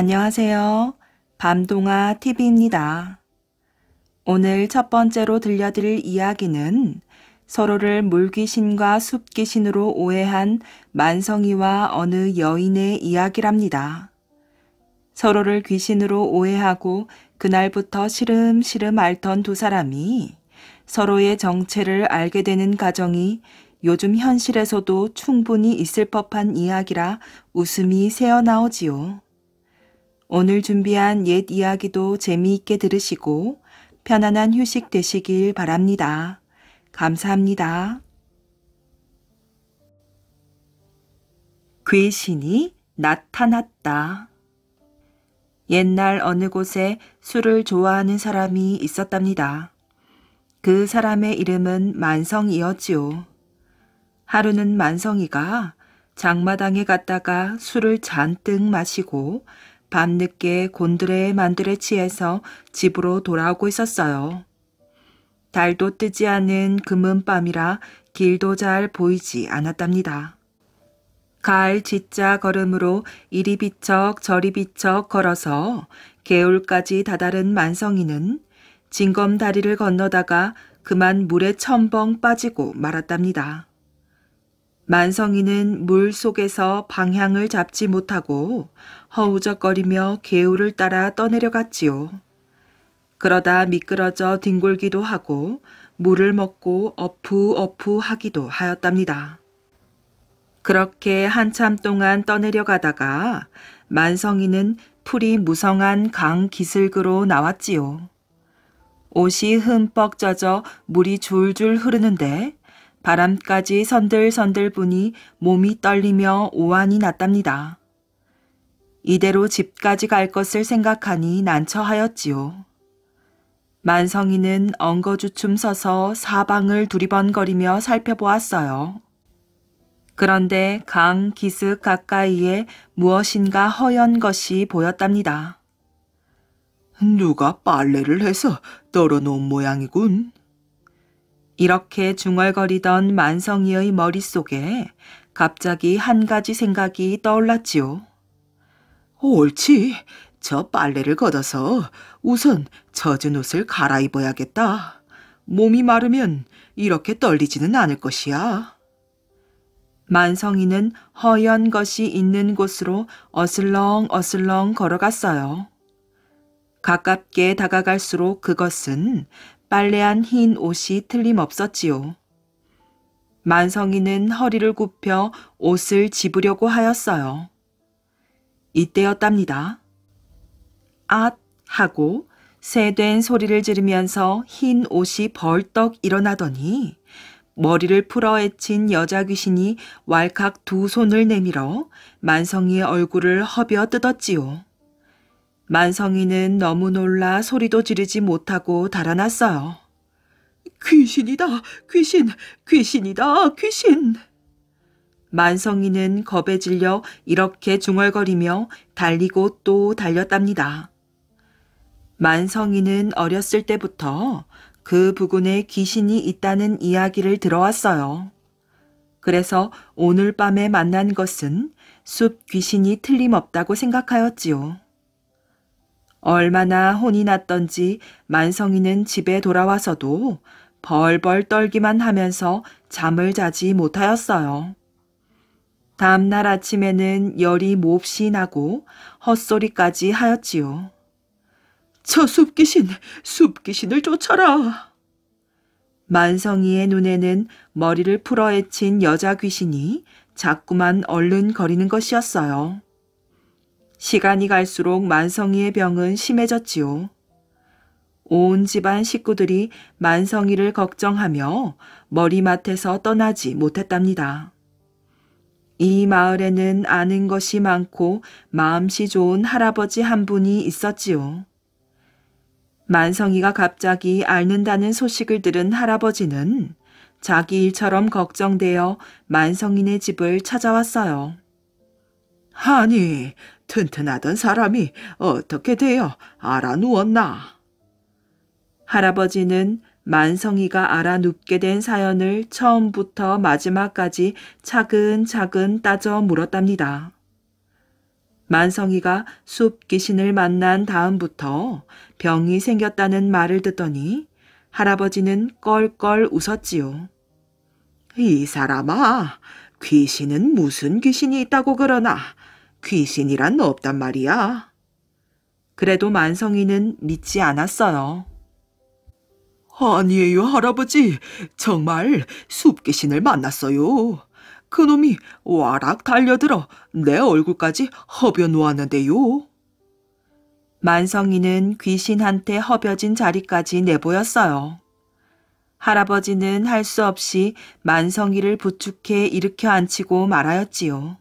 안녕하세요. 밤동아 TV입니다. 오늘 첫 번째로 들려드릴 이야기는 서로를 물귀신과 숲귀신으로 오해한 만성이와 어느 여인의 이야기랍니다. 서로를 귀신으로 오해하고 그날부터 시름시름 앓던 두 사람이 서로의 정체를 알게 되는 과정이 요즘 현실에서도 충분히 있을 법한 이야기라 웃음이 새어나오지요. 오늘 준비한 옛 이야기도 재미있게 들으시고 편안한 휴식 되시길 바랍니다. 감사합니다. 귀신이 나타났다. 옛날 어느 곳에 술을 좋아하는 사람이 있었답니다. 그 사람의 이름은 만성이었지요. 하루는 만성이가 장마당에 갔다가 술을 잔뜩 마시고 밤늦게 곤드레 만드레 취해서 집으로 돌아오고 있었어요. 달도 뜨지 않은 금은밤이라 길도 잘 보이지 않았답니다. 가을 짓자 걸음으로 이리 비척 저리 비척 걸어서 개울까지 다다른 만성이는 징검다리를 건너다가 그만 물에 첨벙 빠지고 말았답니다. 만성이는 물 속에서 방향을 잡지 못하고 허우적거리며 개울을 따라 떠내려갔지요. 그러다 미끄러져 뒹굴기도 하고 물을 먹고 어푸어푸 하기도 하였답니다. 그렇게 한참 동안 떠내려가다가 만성이는 풀이 무성한 강 기슭으로 나왔지요. 옷이 흠뻑 젖어 물이 줄줄 흐르는데 바람까지 선들선들 부니 몸이 떨리며 오한이 났답니다. 이대로 집까지 갈 것을 생각하니 난처하였지요. 만성이는 엉거주춤 서서 사방을 두리번거리며 살펴보았어요. 그런데 강 기슭 가까이에 무엇인가 허연 것이 보였답니다. 누가 빨래를 해서 널어놓은 모양이군. 이렇게 중얼거리던 만성이의 머릿속에 갑자기 한 가지 생각이 떠올랐지요. 옳지. 저 빨래를 걷어서 우선 젖은 옷을 갈아입어야겠다. 몸이 마르면 이렇게 떨리지는 않을 것이야. 만성이는 허연 것이 있는 곳으로 어슬렁어슬렁 걸어갔어요. 가깝게 다가갈수록 그것은 빨래한 흰 옷이 틀림없었지요. 만성이는 허리를 굽혀 옷을 집으려고 하였어요. 이때였답니다. 앗! 하고 새된 소리를 지르면서 흰 옷이 벌떡 일어나더니 머리를 풀어헤친 여자 귀신이 왈칵 두 손을 내밀어 만성이의 얼굴을 허벼 뜯었지요. 만성이는 너무 놀라 소리도 지르지 못하고 달아났어요. 귀신이다. 귀신. 귀신이다. 귀신. 만성이는 겁에 질려 이렇게 중얼거리며 달리고 또 달렸답니다. 만성이는 어렸을 때부터 그 부근에 귀신이 있다는 이야기를 들어왔어요. 그래서 오늘 밤에 만난 것은 숲 귀신이 틀림없다고 생각하였지요. 얼마나 혼이 났던지 만성이는 집에 돌아와서도 벌벌 떨기만 하면서 잠을 자지 못하였어요. 다음날 아침에는 열이 몹시 나고 헛소리까지 하였지요. 저 숲귀신을 쫓아라. 만성이의 눈에는 머리를 풀어헤친 여자 귀신이 자꾸만 얼른거리는 것이었어요. 시간이 갈수록 만성이의 병은 심해졌지요. 온 집안 식구들이 만성이를 걱정하며 머리맡에서 떠나지 못했답니다. 이 마을에는 아는 것이 많고 마음씨 좋은 할아버지 한 분이 있었지요. 만성이가 갑자기 앓는다는 소식을 들은 할아버지는 자기 일처럼 걱정되어 만성이네 집을 찾아왔어요. 아니, 튼튼하던 사람이 어떻게 되어 알아 누웠나? 할아버지는 만성이가 알아 눕게 된 사연을 처음부터 마지막까지 차근차근 따져 물었답니다. 만성이가 숲 귀신을 만난 다음부터 병이 생겼다는 말을 듣더니 할아버지는 껄껄 웃었지요. 이 사람아, 귀신은 무슨 귀신이 있다고 그러나 귀신이란 없단 말이야. 그래도 만성이는 믿지 않았어요. 아니에요, 할아버지. 정말 숲귀신을 만났어요. 그놈이 와락 달려들어 내 얼굴까지 허벼 놓았는데요. 만성이는 귀신한테 허벼진 자리까지 내보였어요. 할아버지는 할 수 없이 만성이를 부축해 일으켜 앉히고 말하였지요.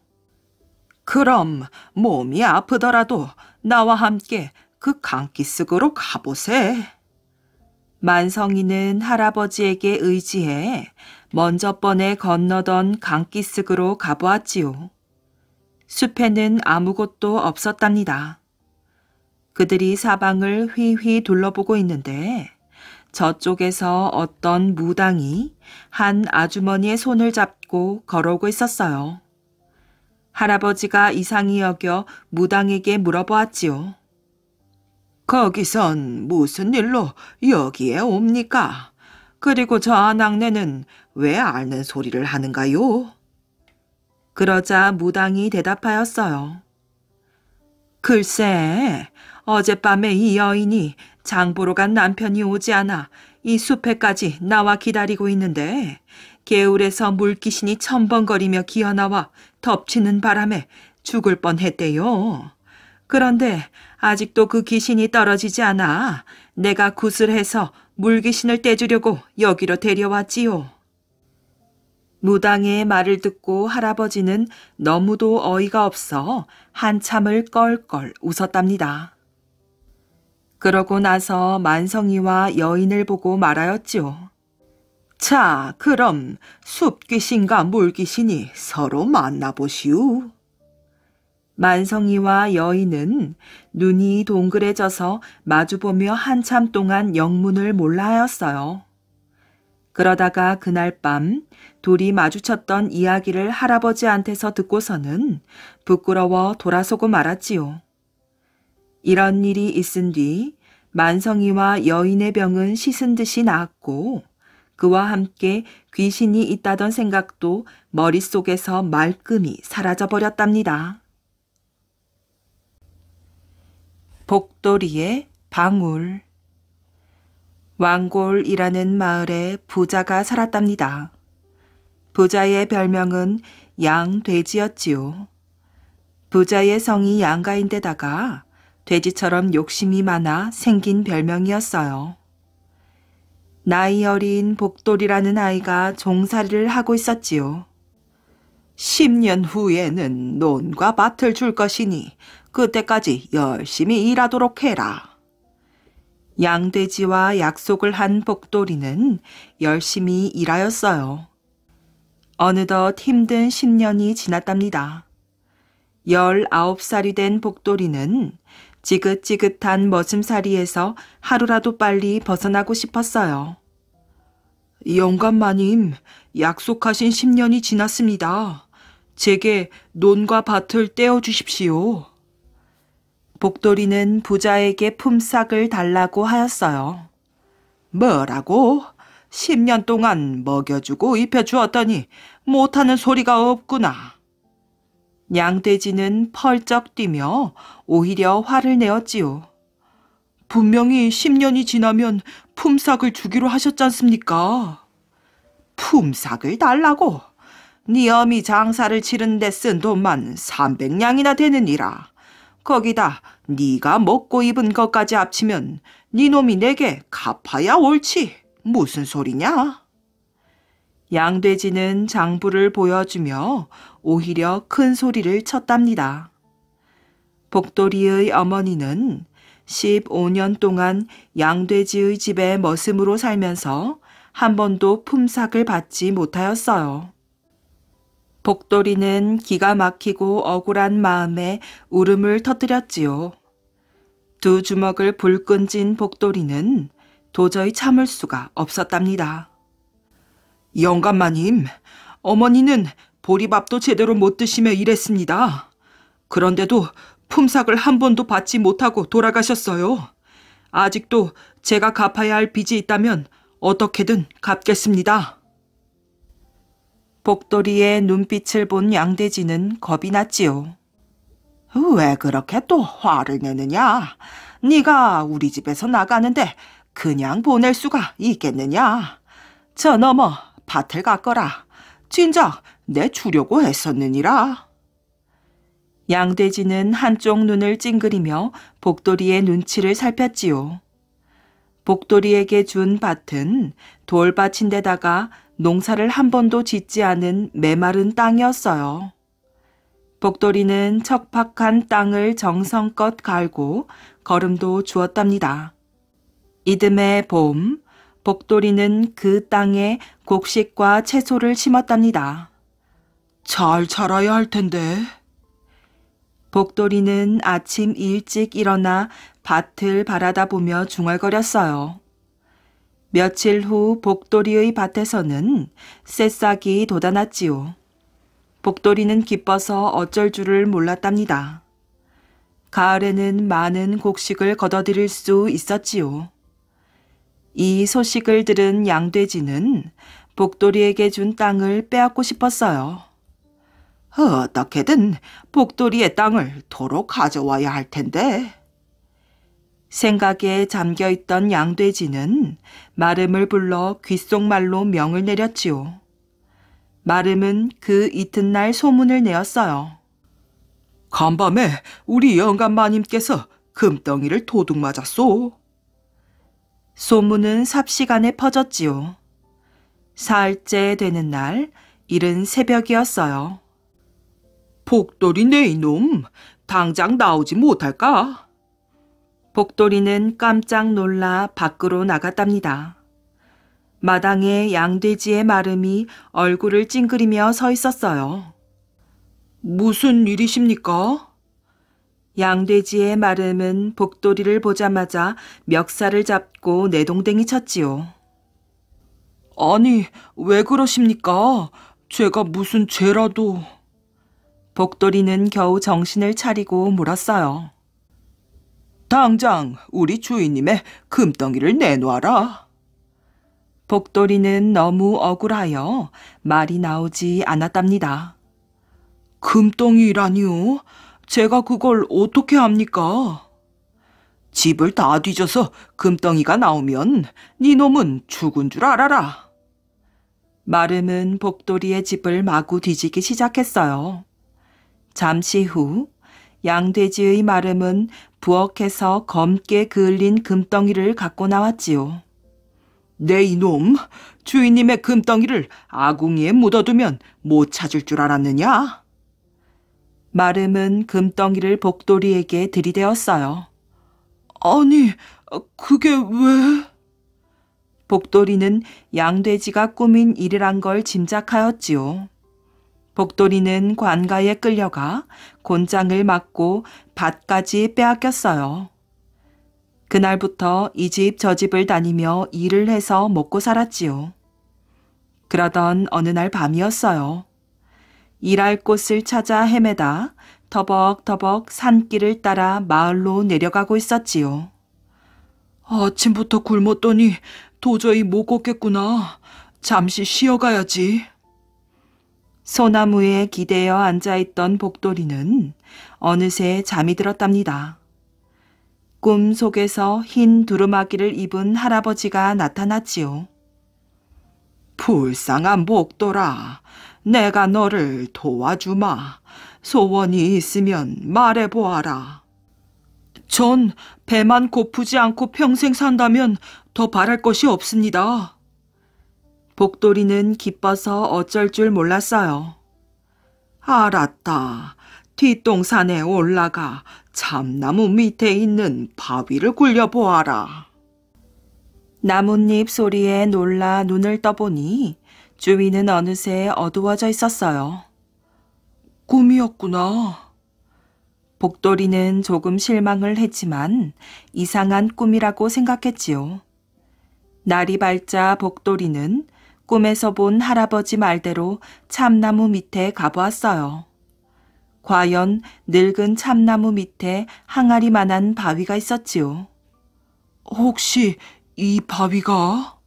그럼 몸이 아프더라도 나와 함께 그 강기슭으로 가보세. 만성이는 할아버지에게 의지해 먼저 번에 건너던 강기슭으로 가보았지요. 숲에는 아무것도 없었답니다. 그들이 사방을 휘휘 둘러보고 있는데 저쪽에서 어떤 무당이 한 아주머니의 손을 잡고 걸어오고 있었어요. 할아버지가 이상히 여겨 무당에게 물어보았지요. 거기선 무슨 일로 여기에 옵니까? 그리고 저 아낙네는 왜 앓는 소리를 하는가요? 그러자 무당이 대답하였어요. 글쎄, 어젯밤에 이 여인이 장 보러 간 남편이 오지 않아 이 숲에까지 나와 기다리고 있는데 개울에서 물귀신이 첨벙거리며 기어나와 덮치는 바람에 죽을 뻔했대요. 그런데 아직도 그 귀신이 떨어지지 않아 내가 굿을 해서 물귀신을 떼주려고 여기로 데려왔지요. 무당의 말을 듣고 할아버지는 너무도 어이가 없어 한참을 껄껄 웃었답니다. 그러고 나서 만성이와 여인을 보고 말하였지요. 자, 그럼 숲귀신과 물귀신이 서로 만나보시오. 만성이와 여인은 눈이 동그래져서 마주보며 한참 동안 영문을 몰라 하였어요. 그러다가 그날 밤 둘이 마주쳤던 이야기를 할아버지한테서 듣고서는 부끄러워 돌아서고 말았지요. 이런 일이 있은 뒤 만성이와 여인의 병은 씻은 듯이 나았고 그와 함께 귀신이 있다던 생각도 머릿속에서 말끔히 사라져버렸답니다. 복돌이의 방울. 왕골이라는 마을에 부자가 살았답니다. 부자의 별명은 양돼지였지요. 부자의 성이 양가인데다가 돼지처럼 욕심이 많아 생긴 별명이었어요. 나이 어린 복돌이라는 아이가 종살이를 하고 있었지요. 10년 후에는 논과 밭을 줄 것이니 그때까지 열심히 일하도록 해라. 양돼지와 약속을 한 복돌이는 열심히 일하였어요. 어느덧 힘든 10년이 지났답니다. 19살이 된 복돌이는 지긋지긋한 머슴살이에서 하루라도 빨리 벗어나고 싶었어요. 영감마님, 약속하신 10년이 지났습니다. 제게 논과 밭을 떼어주십시오. 복돌이는 부자에게 품삯을 달라고 하였어요. 뭐라고? 10년 동안 먹여주고 입혀주었더니 못하는 소리가 없구나. 양돼지는 펄쩍 뛰며 오히려 화를 내었지요. 분명히 10년이 지나면 품삯을 주기로 하셨지 않습니까? 품삯을 달라고? 네 어미 장사를 치르는데 쓴 돈만 300냥이나 되느니라. 거기다 네가 먹고 입은 것까지 합치면 네 놈이 내게 갚아야 옳지. 무슨 소리냐? 양돼지는 장부를 보여주며 오히려 큰 소리를 쳤답니다. 복돌이의 어머니는 15년 동안 양돼지의 집에 머슴으로 살면서 한 번도 품삯을 받지 못하였어요. 복돌이는 기가 막히고 억울한 마음에 울음을 터뜨렸지요. 두 주먹을 불끈 쥔 복돌이는 도저히 참을 수가 없었답니다. 영감마님, 어머니는 보리밥도 제대로 못 드시며 일했습니다. 그런데도 품삯을 한 번도 받지 못하고 돌아가셨어요. 아직도 제가 갚아야 할 빚이 있다면 어떻게든 갚겠습니다. 복돌이의 눈빛을 본 양돼지는 겁이 났지요. 왜 그렇게 또 화를 내느냐? 네가 우리 집에서 나가는데 그냥 보낼 수가 있겠느냐? 저 너머 밭을 갔거라. 진작 내 주려고 했었느니라. 양돼지는 한쪽 눈을 찡그리며 복돌이의 눈치를 살폈지요. 복돌이에게 준 밭은 돌밭인데다가 농사를 한 번도 짓지 않은 메마른 땅이었어요. 복돌이는 척박한 땅을 정성껏 갈고 거름도 주었답니다. 이듬해 봄, 복돌이는 그 땅에 곡식과 채소를 심었답니다. 잘 자라야 할 텐데. 복돌이는 아침 일찍 일어나 밭을 바라다 보며 중얼거렸어요. 며칠 후 복돌이의 밭에서는 새싹이 돋아났지요. 복돌이는 기뻐서 어쩔 줄을 몰랐답니다. 가을에는 많은 곡식을 거둬들일 수 있었지요. 이 소식을 들은 양돼지는 복돌이에게 준 땅을 빼앗고 싶었어요. 어떻게든 복돌이의 땅을 도로 가져와야 할 텐데. 생각에 잠겨있던 양돼지는 마름을 불러 귓속말로 명을 내렸지요. 마름은 그 이튿날 소문을 내었어요. 간밤에 우리 영감마님께서 금덩이를 도둑 맞았소. 소문은 삽시간에 퍼졌지요. 사흘째 되는 날, 이른 새벽이었어요. 복돌이 네 이놈, 당장 나오지 못할까? 복돌이는 깜짝 놀라 밖으로 나갔답니다. 마당에 양돼지의 마름이 얼굴을 찡그리며 서 있었어요. 무슨 일이십니까? 양돼지의 마름은 복돌이를 보자마자 멱살을 잡고 내동댕이 쳤지요. 아니, 왜 그러십니까? 제가 무슨 죄라도... 복돌이는 겨우 정신을 차리고 물었어요. 당장 우리 주인님의 금덩이를 내놓아라. 복돌이는 너무 억울하여 말이 나오지 않았답니다. 금덩이라니요? 제가 그걸 어떻게 합니까? 집을 다 뒤져서 금덩이가 나오면 네 놈은 죽은 줄 알아라. 마름은 복돌이의 집을 마구 뒤지기 시작했어요. 잠시 후 양돼지의 마름은 부엌에서 검게 그을린 금덩이를 갖고 나왔지요. 내 이놈, 주인님의 금덩이를 아궁이에 묻어두면 못 찾을 줄 알았느냐? 마름은 금덩이를 복돌이에게 들이대었어요. 아니, 그게 왜... 복돌이는 양돼지가 꾸민 일이란 걸 짐작하였지요. 복돌이는 관가에 끌려가 곤장을 맞고 밭까지 빼앗겼어요. 그날부터 이 집 저 집을 다니며 일을 해서 먹고 살았지요. 그러던 어느 날 밤이었어요. 일할 곳을 찾아 헤매다 터벅터벅 산길을 따라 마을로 내려가고 있었지요. 아침부터 굶었더니 도저히 못 걷겠구나. 잠시 쉬어가야지. 소나무에 기대어 앉아있던 복돌이는 어느새 잠이 들었답니다. 꿈 속에서 흰 두루마기를 입은 할아버지가 나타났지요. 불쌍한 복돌아, 내가 너를 도와주마. 소원이 있으면 말해보아라. 전 배만 고프지 않고 평생 산다면 더 바랄 것이 없습니다. 복돌이는 기뻐서 어쩔 줄 몰랐어요. 알았다. 뒷동산에 올라가 참나무 밑에 있는 바위를 굴려보아라. 나뭇잎 소리에 놀라 눈을 떠보니 주위는 어느새 어두워져 있었어요. 꿈이었구나. 복돌이는 조금 실망을 했지만 이상한 꿈이라고 생각했지요. 날이 밝자 복돌이는 꿈에서 본 할아버지 말대로 참나무 밑에 가보았어요. 과연 늙은 참나무 밑에 항아리만한 바위가 있었지요. 혹시 이 바위가?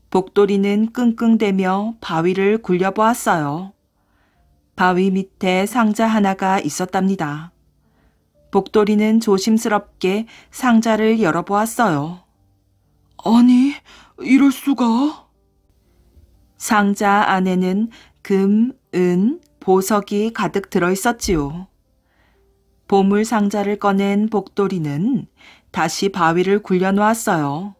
복돌이는 끙끙대며 바위를 굴려보았어요. 바위 밑에 상자 하나가 있었답니다. 복돌이는 조심스럽게 상자를 열어보았어요. 아니, 이럴 수가? 상자 안에는 금, 은, 보석이 가득 들어있었지요. 보물 상자를 꺼낸 복돌이는 다시 바위를 굴려놓았어요.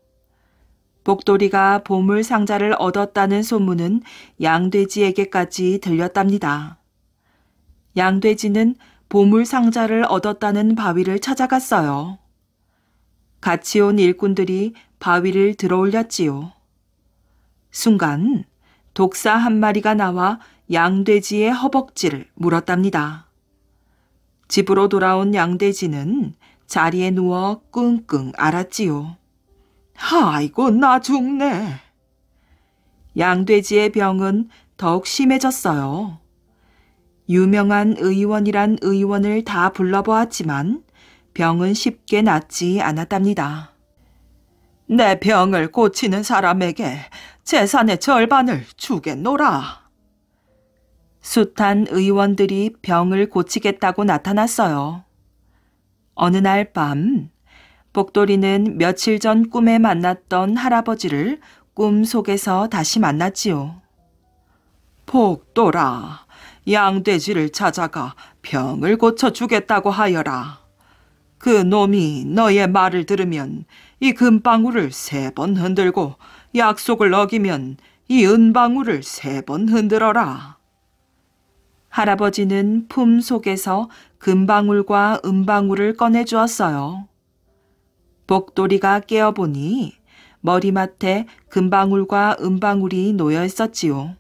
복돌이가 보물 상자를 얻었다는 소문은 양돼지에게까지 들렸답니다. 양돼지는 보물 상자를 얻었다는 바위를 찾아갔어요. 같이 온 일꾼들이 바위를 들어올렸지요. 순간 독사 한 마리가 나와 양돼지의 허벅지를 물었답니다. 집으로 돌아온 양돼지는 자리에 누워 끙끙 앓았지요. 아이고, 나 죽네. 양돼지의 병은 더욱 심해졌어요. 유명한 의원이란 의원을 다 불러보았지만 병은 쉽게 낫지 않았답니다. 내 병을 고치는 사람에게 재산의 절반을 주겠노라. 숱한 의원들이 병을 고치겠다고 나타났어요. 어느 날 밤, 복돌이는 며칠 전 꿈에 만났던 할아버지를 꿈속에서 다시 만났지요. 복돌아, 양돼지를 찾아가 병을 고쳐주겠다고 하여라. 그 놈이 너의 말을 들으면 이 금방울을 3번 흔들고 약속을 어기면 이 은방울을 3번 흔들어라. 할아버지는 품 속에서 금방울과 은방울을 꺼내주었어요. 복돌이가 깨어보니 머리맡에 금방울과 은방울이 놓여 있었지요.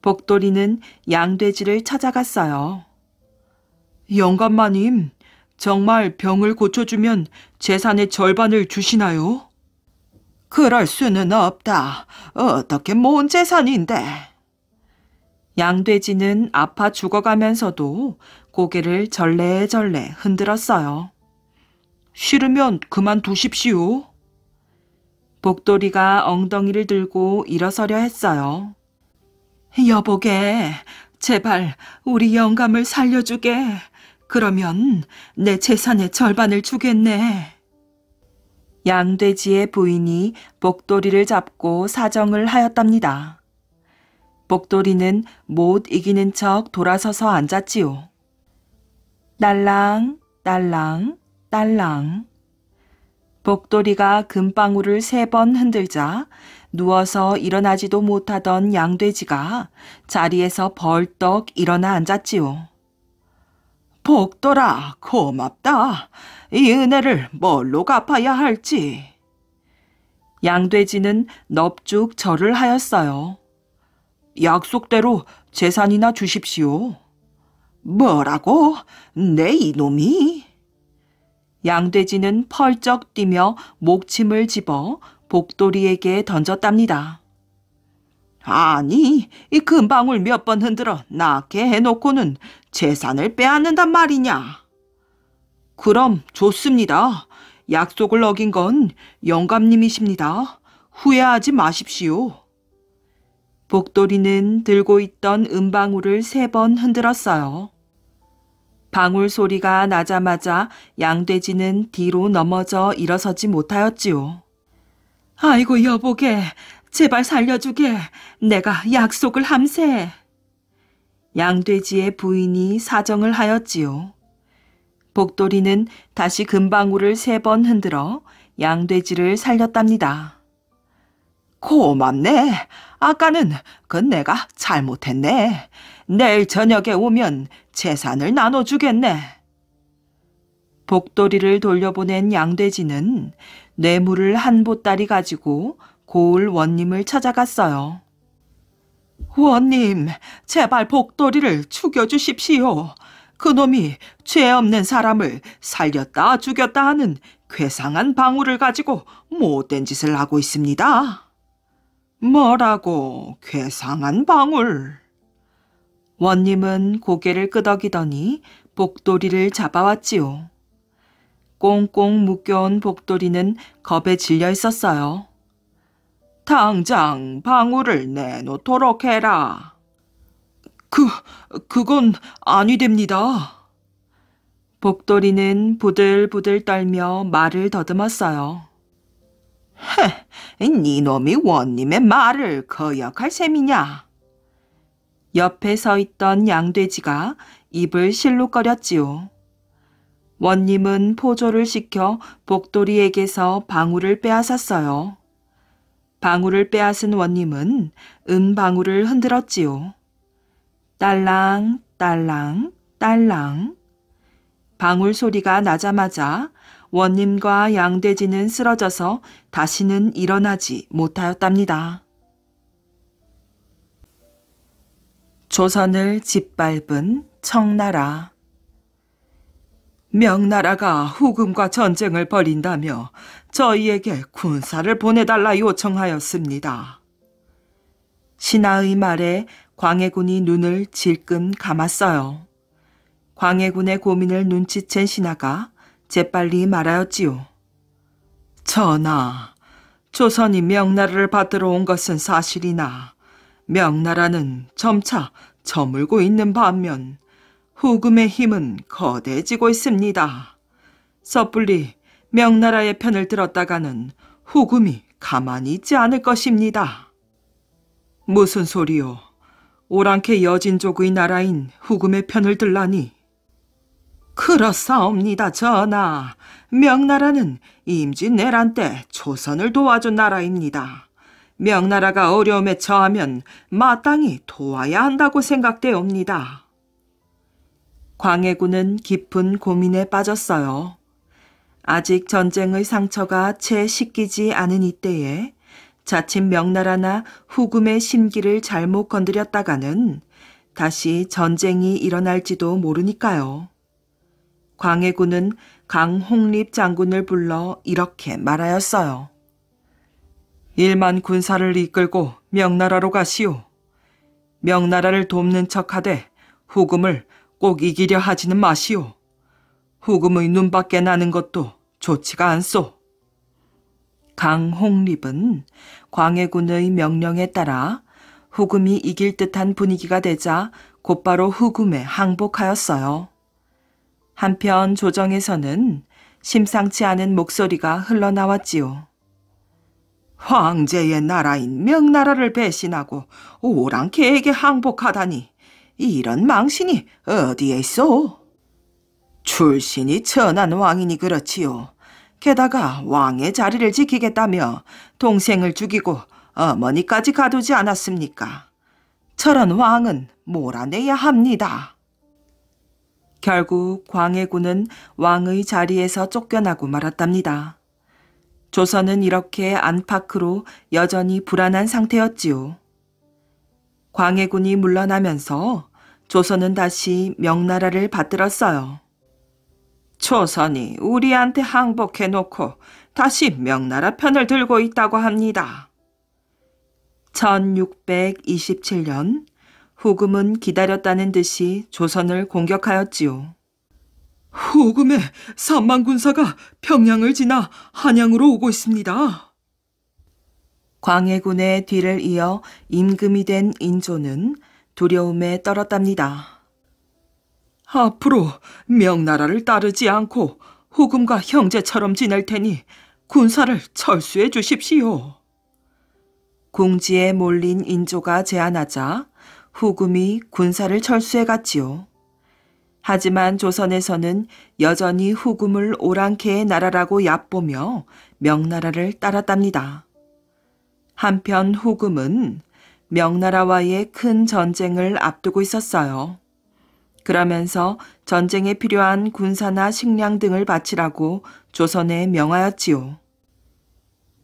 복돌이는 양돼지를 찾아갔어요. 영감마님, 정말 병을 고쳐주면 재산의 절반을 주시나요? 그럴 수는 없다. 어떻게 뭔 재산인데? 양돼지는 아파 죽어가면서도 고개를 절레절레 흔들었어요. 싫으면 그만두십시오. 복돌이가 엉덩이를 들고 일어서려 했어요. 여보게, 제발 우리 영감을 살려주게. 그러면 내 재산의 절반을 주겠네. 양돼지의 부인이 복돌이를 잡고 사정을 하였답니다. 복돌이는 못 이기는 척 돌아서서 앉았지요. 딸랑, 딸랑, 딸랑. 복돌이가 금방울을 3번 흔들자 누워서 일어나지도 못하던 양돼지가 자리에서 벌떡 일어나 앉았지요. 복돌아, 고맙다. 이 은혜를 뭘로 갚아야 할지. 양돼지는 넙죽 절을 하였어요. 약속대로 재산이나 주십시오. 뭐라고? 내 이놈이? 양돼지는 펄쩍 뛰며 목침을 집어 복돌이에게 던졌답니다. 아니, 이 금방울 몇 번 흔들어 낳게 해놓고는 재산을 빼앗는단 말이냐? 그럼 좋습니다. 약속을 어긴 건 영감님이십니다. 후회하지 마십시오. 복돌이는 들고 있던 은방울을 3번 흔들었어요. 방울 소리가 나자마자 양돼지는 뒤로 넘어져 일어서지 못하였지요. 아이고 여보게, 제발 살려주게. 내가 약속을 함세. 양돼지의 부인이 사정을 하였지요. 복돌이는 다시 금방울을 3번 흔들어 양돼지를 살렸답니다. 고맙네. 아까는 그건 내가 잘못했네. 내일 저녁에 오면 재산을 나눠주겠네. 복돌이를 돌려보낸 양돼지는 뇌물을 한 보따리 가지고 고을 원님을 찾아갔어요. 원님, 제발 복돌이를 죽여주십시오. 그놈이 죄 없는 사람을 살렸다 죽였다 하는 괴상한 방울을 가지고 못된 짓을 하고 있습니다. 뭐라고, 괴상한 방울? 원님은 고개를 끄덕이더니 복돌이를 잡아왔지요. 꽁꽁 묶여온 복돌이는 겁에 질려 있었어요. 당장 방울을 내놓도록 해라. 그건 아니 됩니다. 복돌이는 부들부들 떨며 말을 더듬었어요. 니놈이 원님의 말을 거역할 셈이냐? 옆에 서 있던 양돼지가 입을 실룩거렸지요. 원님은 포조를 시켜 복돌이에게서 방울을 빼앗았어요. 방울을 빼앗은 원님은 은방울을 흔들었지요. 딸랑 딸랑 딸랑. 방울 소리가 나자마자 원님과 양돼지는 쓰러져서 다시는 일어나지 못하였답니다. 조선을 짓밟은 청나라. 명나라가 후금과 전쟁을 벌인다며 저희에게 군사를 보내달라 요청하였습니다. 신하의 말에 광해군이 눈을 질끔 감았어요. 광해군의 고민을 눈치챈 신하가 재빨리 말하였지요. 전하, 조선이 명나라를 받들어 온 것은 사실이나 명나라는 점차 저물고 있는 반면 후금의 힘은 거대해지고 있습니다. 섣불리 명나라의 편을 들었다가는 후금이 가만히 있지 않을 것입니다. 무슨 소리요? 오랑캐 여진족의 나라인 후금의 편을 들라니? 그렇사옵니다, 전하. 명나라는 임진왜란 때 조선을 도와준 나라입니다. 명나라가 어려움에 처하면 마땅히 도와야 한다고 생각되옵니다. 광해군은 깊은 고민에 빠졌어요. 아직 전쟁의 상처가 채 씻기지 않은 이때에 자칫 명나라나 후금의 심기를 잘못 건드렸다가는 다시 전쟁이 일어날지도 모르니까요. 광해군은 강홍립 장군을 불러 이렇게 말하였어요. 1만 군사를 이끌고 명나라로 가시오. 명나라를 돕는 척하되 후금을 꼭 이기려 하지는 마시오. 후금의 눈밖에 나는 것도 좋지가 않소. 강홍립은 광해군의 명령에 따라 후금이 이길 듯한 분위기가 되자 곧바로 후금에 항복하였어요. 한편 조정에서는 심상치 않은 목소리가 흘러나왔지요. 황제의 나라인 명나라를 배신하고 오랑캐에게 항복하다니 이런 망신이 어디에 있어? 출신이 천한 왕이니 그렇지요. 게다가 왕의 자리를 지키겠다며 동생을 죽이고 어머니까지 가두지 않았습니까? 저런 왕은 몰아내야 합니다. 결국 광해군은 왕의 자리에서 쫓겨나고 말았답니다. 조선은 이렇게 안팎으로 여전히 불안한 상태였지요. 광해군이 물러나면서 조선은 다시 명나라를 받들었어요. 조선이 우리한테 항복해놓고 다시 명나라 편을 들고 있다고 합니다. 1627년 후금은 기다렸다는 듯이 조선을 공격하였지요. 후금의 3만 군사가 평양을 지나 한양으로 오고 있습니다. 광해군의 뒤를 이어 임금이 된 인조는 두려움에 떨었답니다. 앞으로 명나라를 따르지 않고 후금과 형제처럼 지낼 테니 군사를 철수해 주십시오. 궁지에 몰린 인조가 제안하자 후금이 군사를 철수해 갔지요. 하지만 조선에서는 여전히 후금을 오랑캐의 나라라고 얕보며 명나라를 따랐답니다. 한편 후금은 명나라와의 큰 전쟁을 앞두고 있었어요. 그러면서 전쟁에 필요한 군사나 식량 등을 바치라고 조선에 명하였지요.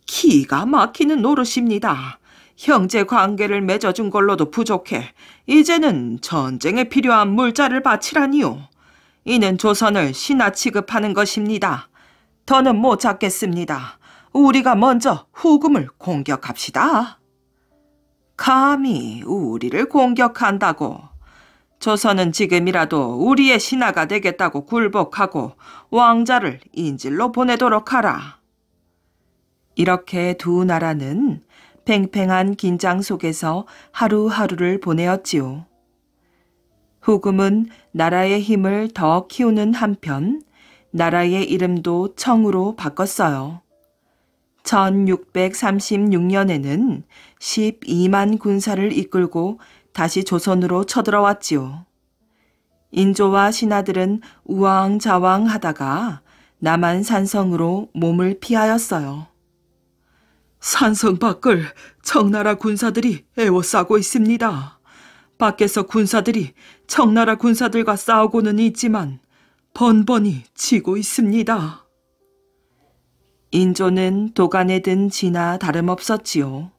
기가 막히는 노릇입니다. 형제 관계를 맺어준 걸로도 부족해 이제는 전쟁에 필요한 물자를 바치라니요. 이는 조선을 신하 취급하는 것입니다. 더는 못 잡겠습니다. 우리가 먼저 후금을 공격합시다. 감히 우리를 공격한다고. 조선은 지금이라도 우리의 신하가 되겠다고 굴복하고 왕자를 인질로 보내도록 하라. 이렇게 두 나라는 팽팽한 긴장 속에서 하루하루를 보내었지요. 후금은 나라의 힘을 더 키우는 한편 나라의 이름도 청으로 바꿨어요. 1636년에는 12만 군사를 이끌고 다시 조선으로 쳐들어왔지요. 인조와 신하들은 우왕좌왕하다가 남한 산성으로 몸을 피하였어요. 산성 밖을 청나라 군사들이 에워싸고 있습니다. 밖에서 군사들이 청나라 군사들과 싸우고는 있지만 번번이 지고 있습니다. 인조는 도간에 든 쥐나 다름없었지요.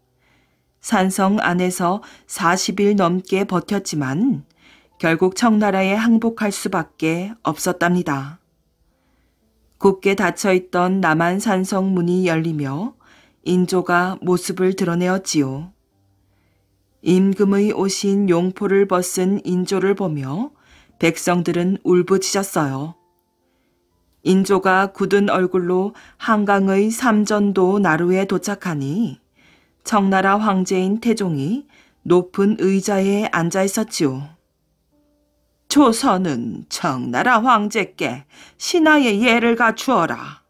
산성 안에서 40일 넘게 버텼지만 결국 청나라에 항복할 수밖에 없었답니다. 굳게 닫혀있던 남한 산성 문이 열리며 인조가 모습을 드러내었지요. 임금의 오신 용포를 벗은 인조를 보며 백성들은 울부짖었어요. 인조가 굳은 얼굴로 한강의 삼전도 나루에 도착하니 청나라 황제인 태종이 높은 의자에 앉아 있었지요. 조선은 청나라 황제께 신하의 예를 갖추어라.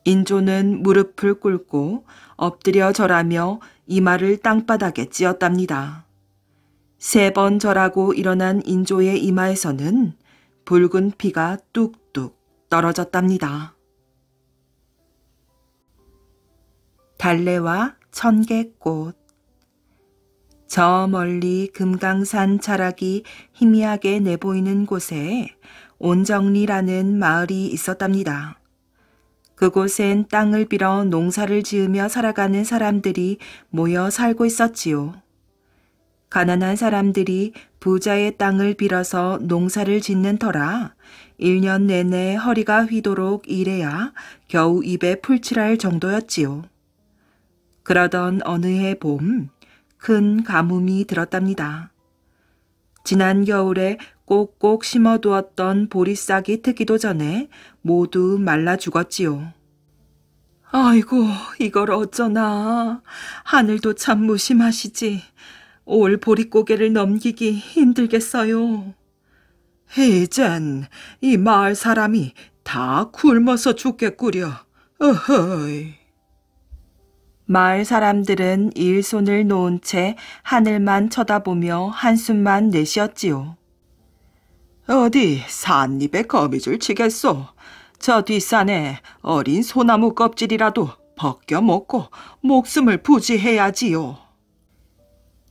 인조는 무릎을 꿇고 엎드려 절하며 이마를 땅바닥에 찧었답니다. 3번 절하고 일어난 인조의 이마에서는 붉은 피가 뚝뚝 떨어졌답니다. 달래와 천개꽃. 저 멀리 금강산 자락이 희미하게 내보이는 곳에 온정리라는 마을이 있었답니다. 그곳엔 땅을 빌어 농사를 지으며 살아가는 사람들이 모여 살고 있었지요. 가난한 사람들이 부자의 땅을 빌어서 농사를 짓는 터라 1년 내내 허리가 휘도록 일해야 겨우 입에 풀칠할 정도였지요. 그러던 어느 해 봄, 큰 가뭄이 들었답니다. 지난 겨울에 꼭꼭 심어두었던 보리싹이 트기도 전에 모두 말라 죽었지요. 아이고, 이걸 어쩌나. 하늘도 참 무심하시지. 올 보릿고개를 넘기기 힘들겠어요. 이젠 이 마을 사람이 다 굶어서 죽겠구려. 어허이. 마을 사람들은 일손을 놓은 채 하늘만 쳐다보며 한숨만 내쉬었지요. 어디 삿잎에 거미줄 치겠소. 저 뒷산에 어린 소나무 껍질이라도 벗겨 먹고 목숨을 부지해야지요.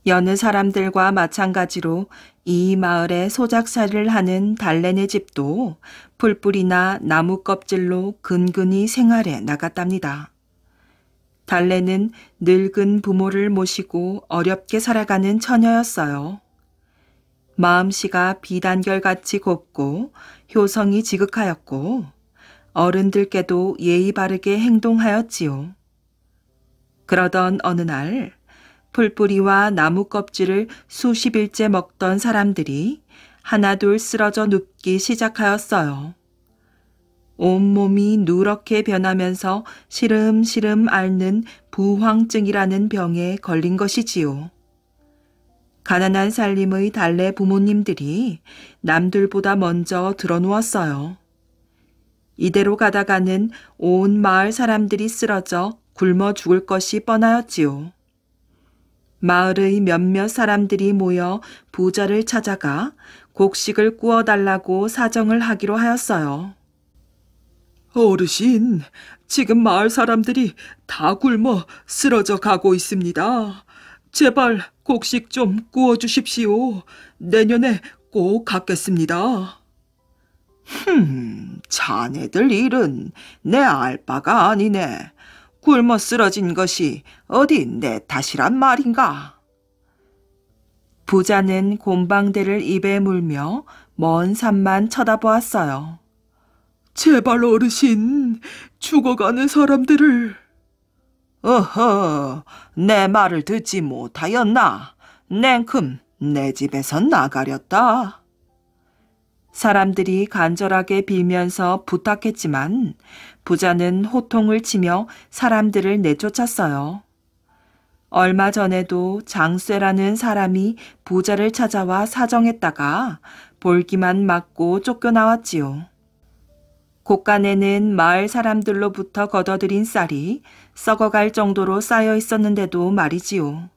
여느 사람들과 마찬가지로 이 마을에 소작살이를 하는 달래네 집도 풀뿌리나 나무 껍질로 근근히 생활에 나갔답니다. 달래는 늙은 부모를 모시고 어렵게 살아가는 처녀였어요. 마음씨가 비단결같이 곱고 효성이 지극하였고 어른들께도 예의 바르게 행동하였지요. 그러던 어느 날 풀뿌리와 나무 껍질을 수십일째 먹던 사람들이 하나둘 쓰러져 눕기 시작하였어요. 온몸이 누렇게 변하면서 시름시름 앓는 부황증이라는 병에 걸린 것이지요. 가난한 살림의 달래 부모님들이 남들보다 먼저 드러누웠어요. 이대로 가다가는 온 마을 사람들이 쓰러져 굶어 죽을 것이 뻔하였지요. 마을의 몇몇 사람들이 모여 부자를 찾아가 곡식을 구워달라고 사정을 하기로 하였어요. 어르신, 지금 마을 사람들이 다 굶어 쓰러져 가고 있습니다. 제발 곡식 좀 구워주십시오. 내년에 꼭 갚겠습니다. 자네들 일은 내 알바가 아니네. 굶어 쓰러진 것이 어디 내 탓이란 말인가. 부자는 곰방대를 입에 물며 먼 산만 쳐다보았어요. 제발 어르신, 죽어가는 사람들을. 어허, 내 말을 듣지 못하였나? 냉큼 내 집에서 나가렸다. 사람들이 간절하게 빌면서 부탁했지만 부자는 호통을 치며 사람들을 내쫓았어요. 얼마 전에도 장쇠라는 사람이 부자를 찾아와 사정했다가 볼기만 맞고 쫓겨나왔지요. 곳간에는 마을 사람들로부터 걷어들인 쌀이 썩어갈 정도로 쌓여 있었는데도 말이지요.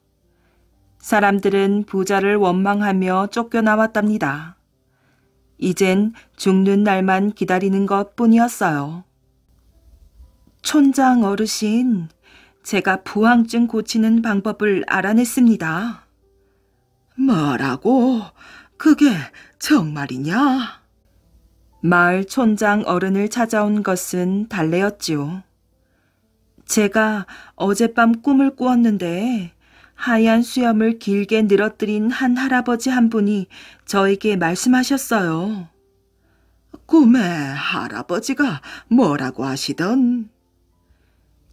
사람들은 부자를 원망하며 쫓겨나왔답니다. 이젠 죽는 날만 기다리는 것 뿐이었어요. 촌장 어르신, 제가 부항증 고치는 방법을 알아냈습니다. 뭐라고? 그게 정말이냐? 마을 촌장 어른을 찾아온 것은 달래였지요. 제가 어젯밤 꿈을 꾸었는데 하얀 수염을 길게 늘어뜨린 한 할아버지 한 분이 저에게 말씀하셨어요. 꿈에 할아버지가 뭐라고 하시던?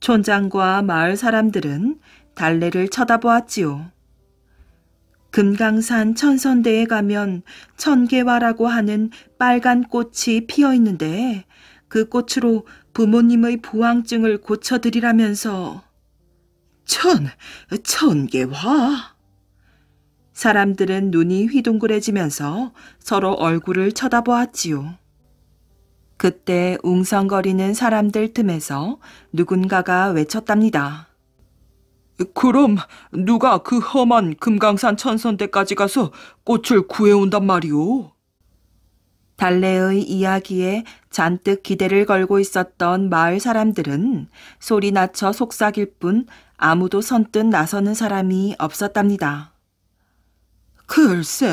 촌장과 마을 사람들은 달래를 쳐다보았지요. 금강산 천선대에 가면 천개화라고 하는 빨간 꽃이 피어 있는데 그 꽃으로 부모님의 부항증을 고쳐드리라면서. 천개화? 사람들은 눈이 휘둥그레지면서 서로 얼굴을 쳐다보았지요. 그때 웅성거리는 사람들 틈에서 누군가가 외쳤답니다. 그럼 누가 그 험한 금강산 천선대까지 가서 꽃을 구해온단 말이오? 달래의 이야기에 잔뜩 기대를 걸고 있었던 마을 사람들은 소리 낮춰 속삭일 뿐 아무도 선뜻 나서는 사람이 없었답니다. 글쎄,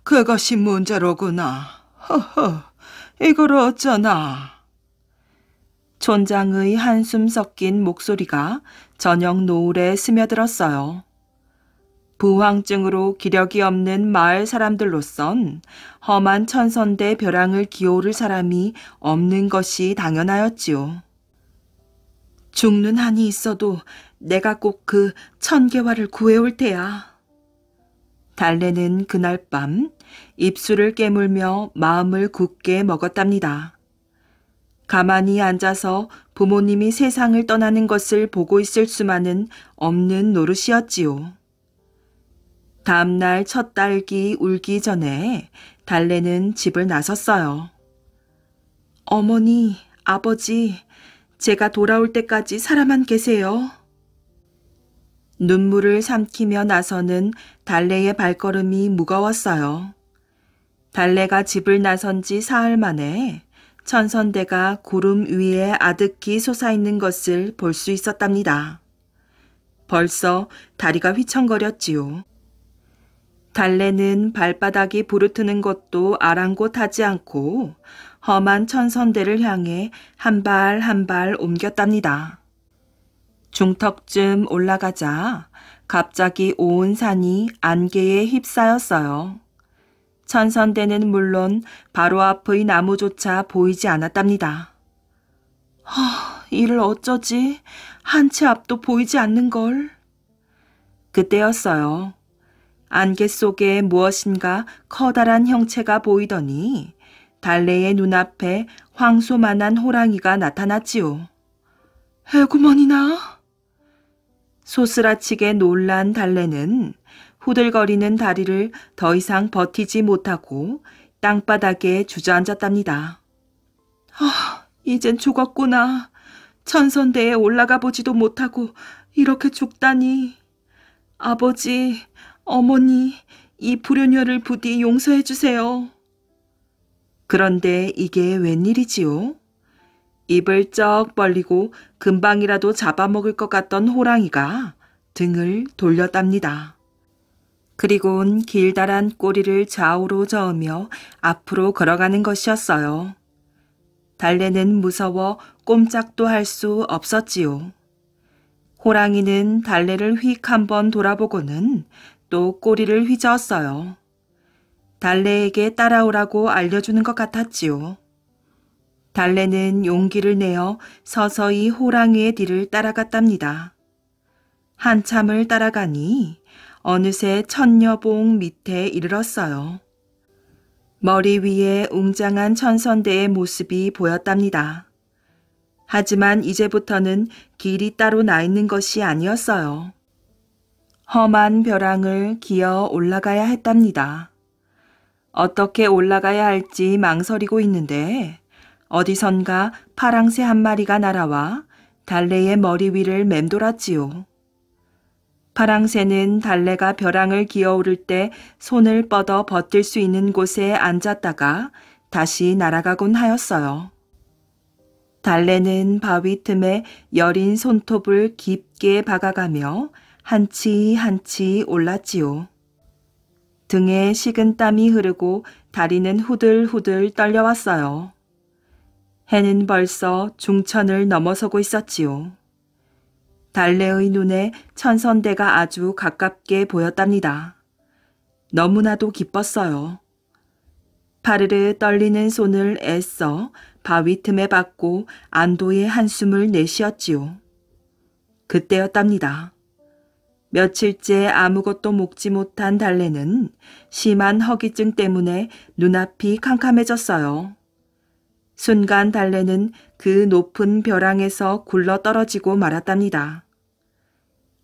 그것이 문제로구나. 허허, 이걸 어쩌나. 촌장의 한숨 섞인 목소리가 저녁 노을에 스며들었어요. 부황증으로 기력이 없는 마을 사람들로선 험한 천선대 벼랑을 기어오를 사람이 없는 것이 당연하였지요. 죽는 한이 있어도 내가 꼭 그 천개화를 구해올 테야. 달래는 그날 밤 입술을 깨물며 마음을 굳게 먹었답니다. 가만히 앉아서 부모님이 세상을 떠나는 것을 보고 있을 수만은 없는 노릇이었지요. 다음날 첫 딸기 울기 전에 달래는 집을 나섰어요. 어머니, 아버지, 제가 돌아올 때까지 살아만 계세요. 눈물을 삼키며 나서는 달래의 발걸음이 무거웠어요. 달래가 집을 나선 지 사흘 만에 천선대가 구름 위에 아득히 솟아있는 것을 볼 수 있었답니다. 벌써 다리가 휘청거렸지요. 달래는 발바닥이 부르트는 것도 아랑곳하지 않고 험한 천선대를 향해 한 발 한 발 옮겼답니다. 중턱쯤 올라가자 갑자기 온 산이 안개에 휩싸였어요. 천선대는 물론 바로 앞의 나무조차 보이지 않았답니다. 이를 어쩌지? 한 치 앞도 보이지 않는걸. 그때였어요. 안개 속에 무엇인가 커다란 형체가 보이더니 달래의 눈앞에 황소만한 호랑이가 나타났지요. 에구머니나! 소스라치게 놀란 달래는 후들거리는 다리를 더 이상 버티지 못하고 땅바닥에 주저앉았답니다. 이젠 죽었구나. 천선대에 올라가 보지도 못하고 이렇게 죽다니. 아버지, 어머니, 이 불효녀를 부디 용서해 주세요. 그런데 이게 웬일이지요? 입을 쩍 벌리고 금방이라도 잡아먹을 것 같던 호랑이가 등을 돌렸답니다. 그리곤 길다란 꼬리를 좌우로 저으며 앞으로 걸어가는 것이었어요. 달래는 무서워 꼼짝도 할 수 없었지요. 호랑이는 달래를 휙 한번 돌아보고는 또 꼬리를 휘저었어요. 달래에게 따라오라고 알려주는 것 같았지요. 달래는 용기를 내어 서서히 호랑이의 뒤를 따라갔답니다. 한참을 따라가니 어느새 천녀봉 밑에 이르렀어요. 머리 위에 웅장한 천선대의 모습이 보였답니다. 하지만 이제부터는 길이 따로 나 있는 것이 아니었어요. 험한 벼랑을 기어 올라가야 했답니다. 어떻게 올라가야 할지 망설이고 있는데 어디선가 파랑새 한 마리가 날아와 달래의 머리 위를 맴돌았지요. 파랑새는 달래가 벼랑을 기어오를 때 손을 뻗어 버틸 수 있는 곳에 앉았다가 다시 날아가곤 하였어요. 달래는 바위 틈에 여린 손톱을 깊게 박아가며 한치 한치 올랐지요. 등에 식은 땀이 흐르고 다리는 후들후들 떨려왔어요. 해는 벌써 중천을 넘어서고 있었지요. 달래의 눈에 천선대가 아주 가깝게 보였답니다. 너무나도 기뻤어요. 파르르 떨리는 손을 애써 바위 틈에 박고 안도의 한숨을 내쉬었지요. 그때였답니다. 며칠째 아무것도 먹지 못한 달래는 심한 허기증 때문에 눈앞이 캄캄해졌어요. 순간 달래는 그 높은 벼랑에서 굴러 떨어지고 말았답니다.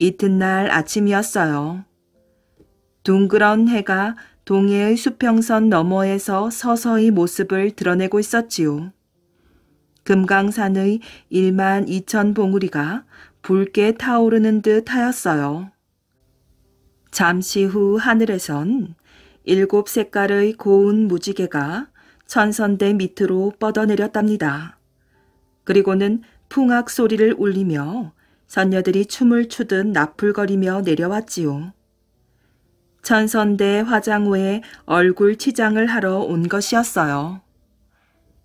이튿날 아침이었어요. 둥그런 해가 동해의 수평선 너머에서 서서히 모습을 드러내고 있었지요. 금강산의 12,000 봉우리가 붉게 타오르는 듯 하였어요. 잠시 후 하늘에선 7 색깔의 고운 무지개가 천선대 밑으로 뻗어내렸답니다. 그리고는 풍악 소리를 울리며 선녀들이 춤을 추듯 나풀거리며 내려왔지요. 천선대 화장호에 얼굴 치장을 하러 온 것이었어요.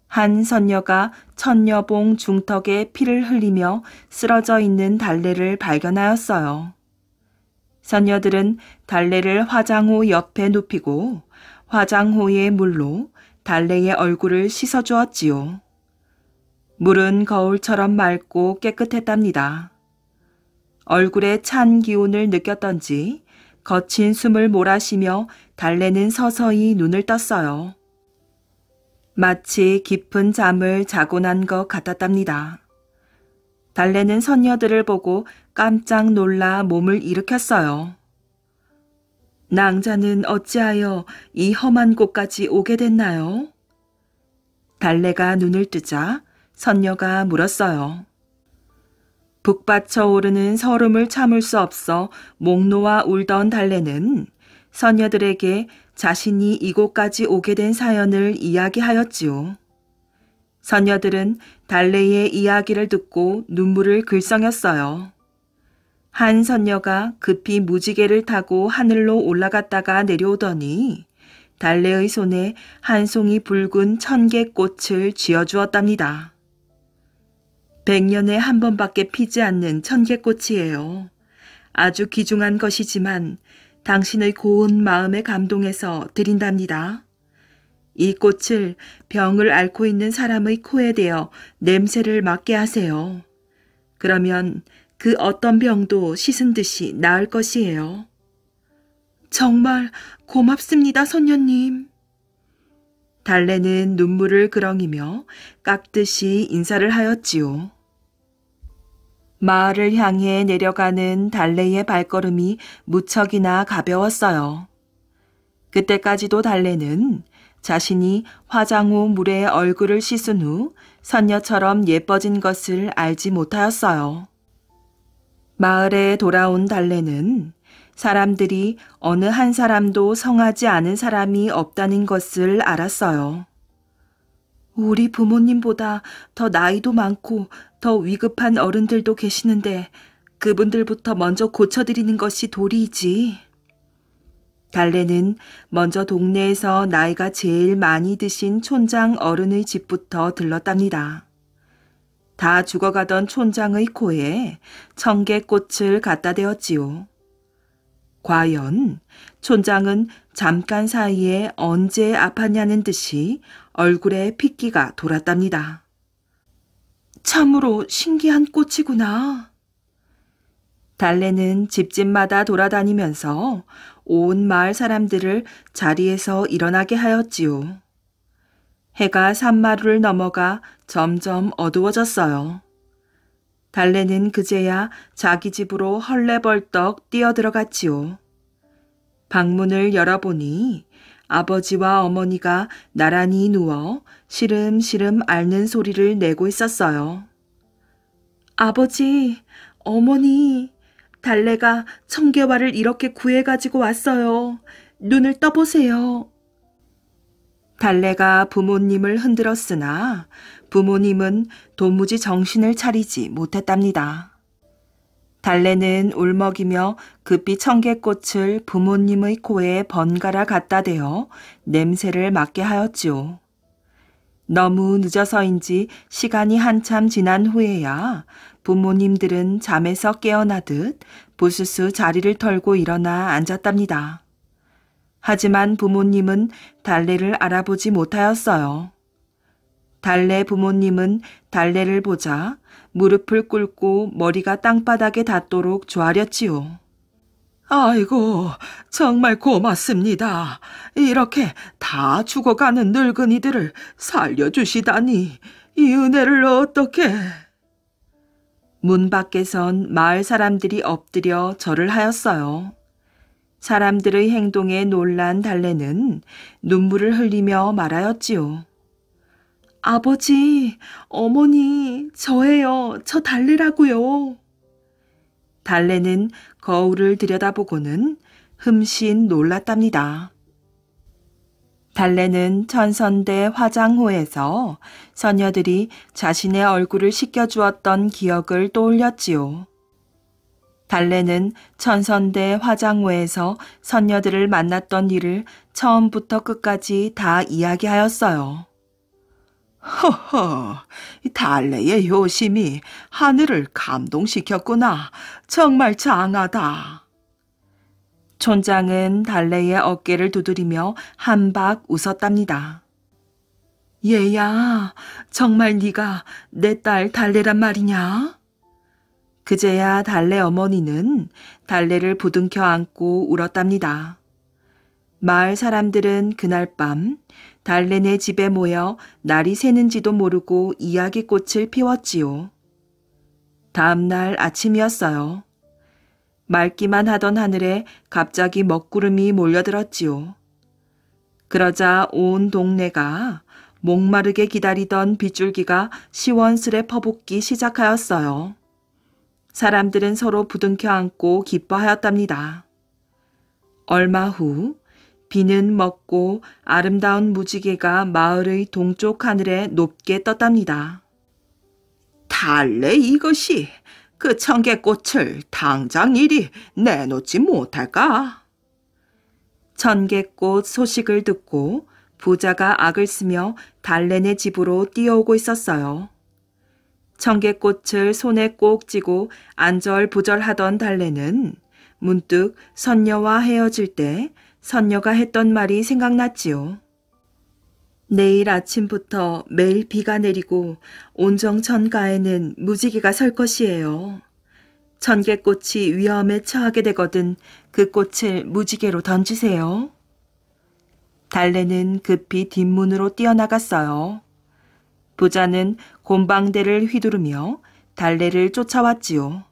한 선녀가 천녀봉 중턱에 피를 흘리며 쓰러져 있는 달래를 발견하였어요. 선녀들은 달래를 화장호 옆에 눕히고 화장호의 물로 달래의 얼굴을 씻어주었지요. 물은 거울처럼 맑고 깨끗했답니다. 얼굴에 찬 기운을 느꼈던지 거친 숨을 몰아쉬며 달래는 서서히 눈을 떴어요. 마치 깊은 잠을 자고 난 것 같았답니다. 달래는 선녀들을 보고 깜짝 놀라 몸을 일으켰어요. 낭자는 어찌하여 이 험한 곳까지 오게 됐나요? 달래가 눈을 뜨자 선녀가 물었어요. 북받쳐 오르는 설움을 참을 수 없어 목 놓아 울던 달래는 선녀들에게 자신이 이곳까지 오게 된 사연을 이야기하였지요. 선녀들은 달래의 이야기를 듣고 눈물을 글썽였어요. 한 선녀가 급히 무지개를 타고 하늘로 올라갔다가 내려오더니 달래의 손에 한 송이 붉은 천개꽃을 쥐어주었답니다. 100년에 한 번밖에 피지 않는 천개꽃이에요. 아주 귀중한 것이지만 당신의 고운 마음에 감동해서 드린답니다. 이 꽃을 병을 앓고 있는 사람의 코에 대어 냄새를 맡게 하세요. 그러면 그 어떤 병도 씻은 듯이 나을 것이에요. 정말 고맙습니다, 선녀님. 달래는 눈물을 그렁이며 깍듯이 인사를 하였지요. 마을을 향해 내려가는 달래의 발걸음이 무척이나 가벼웠어요. 그때까지도 달래는 자신이 화장호 물에 얼굴을 씻은 후 선녀처럼 예뻐진 것을 알지 못하였어요. 마을에 돌아온 달래는 사람들이 어느 한 사람도 성하지 않은 사람이 없다는 것을 알았어요. 우리 부모님보다 더 나이도 많고 더 위급한 어른들도 계시는데 그분들부터 먼저 고쳐드리는 것이 도리이지. 달래는 먼저 동네에서 나이가 제일 많이 드신 촌장 어른의 집부터 들렀답니다. 다 죽어가던 촌장의 코에 청개꽃을 갖다 대었지요. 과연 촌장은 잠깐 사이에 언제 아팠냐는 듯이 얼굴에 핏기가 돌았답니다. 참으로 신기한 꽃이구나. 달래는 집집마다 돌아다니면서 온 마을 사람들을 자리에서 일어나게 하였지요. 해가 산마루를 넘어가 점점 어두워졌어요. 달래는 그제야 자기 집으로 헐레벌떡 뛰어들어갔지요. 방문을 열어보니 아버지와 어머니가 나란히 누워 시름시름 앓는 소리를 내고 있었어요. 아버지, 어머니, 달래가 청개화를 이렇게 구해가지고 왔어요. 눈을 떠보세요. 달래가 부모님을 흔들었으나 부모님은 도무지 정신을 차리지 못했답니다. 달래는 울먹이며 급히 청개꽃을 부모님의 코에 번갈아 갖다 대어 냄새를 맡게 하였지요. 너무 늦어서인지 시간이 한참 지난 후에야 부모님들은 잠에서 깨어나듯 부스스 자리를 털고 일어나 앉았답니다. 하지만 부모님은 달래를 알아보지 못하였어요. 달래 부모님은 달래를 보자 무릎을 꿇고 머리가 땅바닥에 닿도록 조아렸지요. 아이고, 정말 고맙습니다. 이렇게 다 죽어가는 늙은이들을 살려주시다니 이 은혜를 어떻게... 문 밖에선 마을 사람들이 엎드려 절을 하였어요. 사람들의 행동에 놀란 달래는 눈물을 흘리며 말하였지요. 아버지, 어머니, 저예요. 저 달래라고요. 달래는 거울을 들여다보고는 흠씬 놀랐답니다. 달래는 천선대 화장호에서 서녀들이 자신의 얼굴을 씻겨주었던 기억을 떠올렸지요. 달래는 천선대 화장호에서 선녀들을 만났던 일을 처음부터 끝까지 다 이야기하였어요. 허허, 달래의 효심이 하늘을 감동시켰구나. 정말 장하다. 촌장은 달래의 어깨를 두드리며 한박 웃었답니다. 얘야, 정말 네가 내 딸 달래란 말이냐? 그제야 달래 어머니는 달래를 부둥켜 안고 울었답니다. 마을 사람들은 그날 밤 달래네 집에 모여 날이 새는지도 모르고 이야기꽃을 피웠지요. 다음 날 아침이었어요. 맑기만 하던 하늘에 갑자기 먹구름이 몰려들었지요. 그러자 온 동네가 목마르게 기다리던 빗줄기가 시원스레 퍼붓기 시작하였어요. 사람들은 서로 부둥켜 안고 기뻐하였답니다. 얼마 후 비는 먹고 아름다운 무지개가 마을의 동쪽 하늘에 높게 떴답니다. 달래 이것이 그 청개꽃을 당장 이리 내놓지 못할까? 청개꽃 소식을 듣고 부자가 악을 쓰며 달래네 집으로 뛰어오고 있었어요. 청개꽃을 손에 꼭 쥐고 안절부절하던 달래는 문득 선녀와 헤어질 때 선녀가 했던 말이 생각났지요. 내일 아침부터 매일 비가 내리고 온정천가에는 무지개가 설 것이에요. 청개꽃이 위험에 처하게 되거든 그 꽃을 무지개로 던지세요. 달래는 급히 뒷문으로 뛰어나갔어요. 부자는 곰방대를 휘두르며 달래를 쫓아왔지요.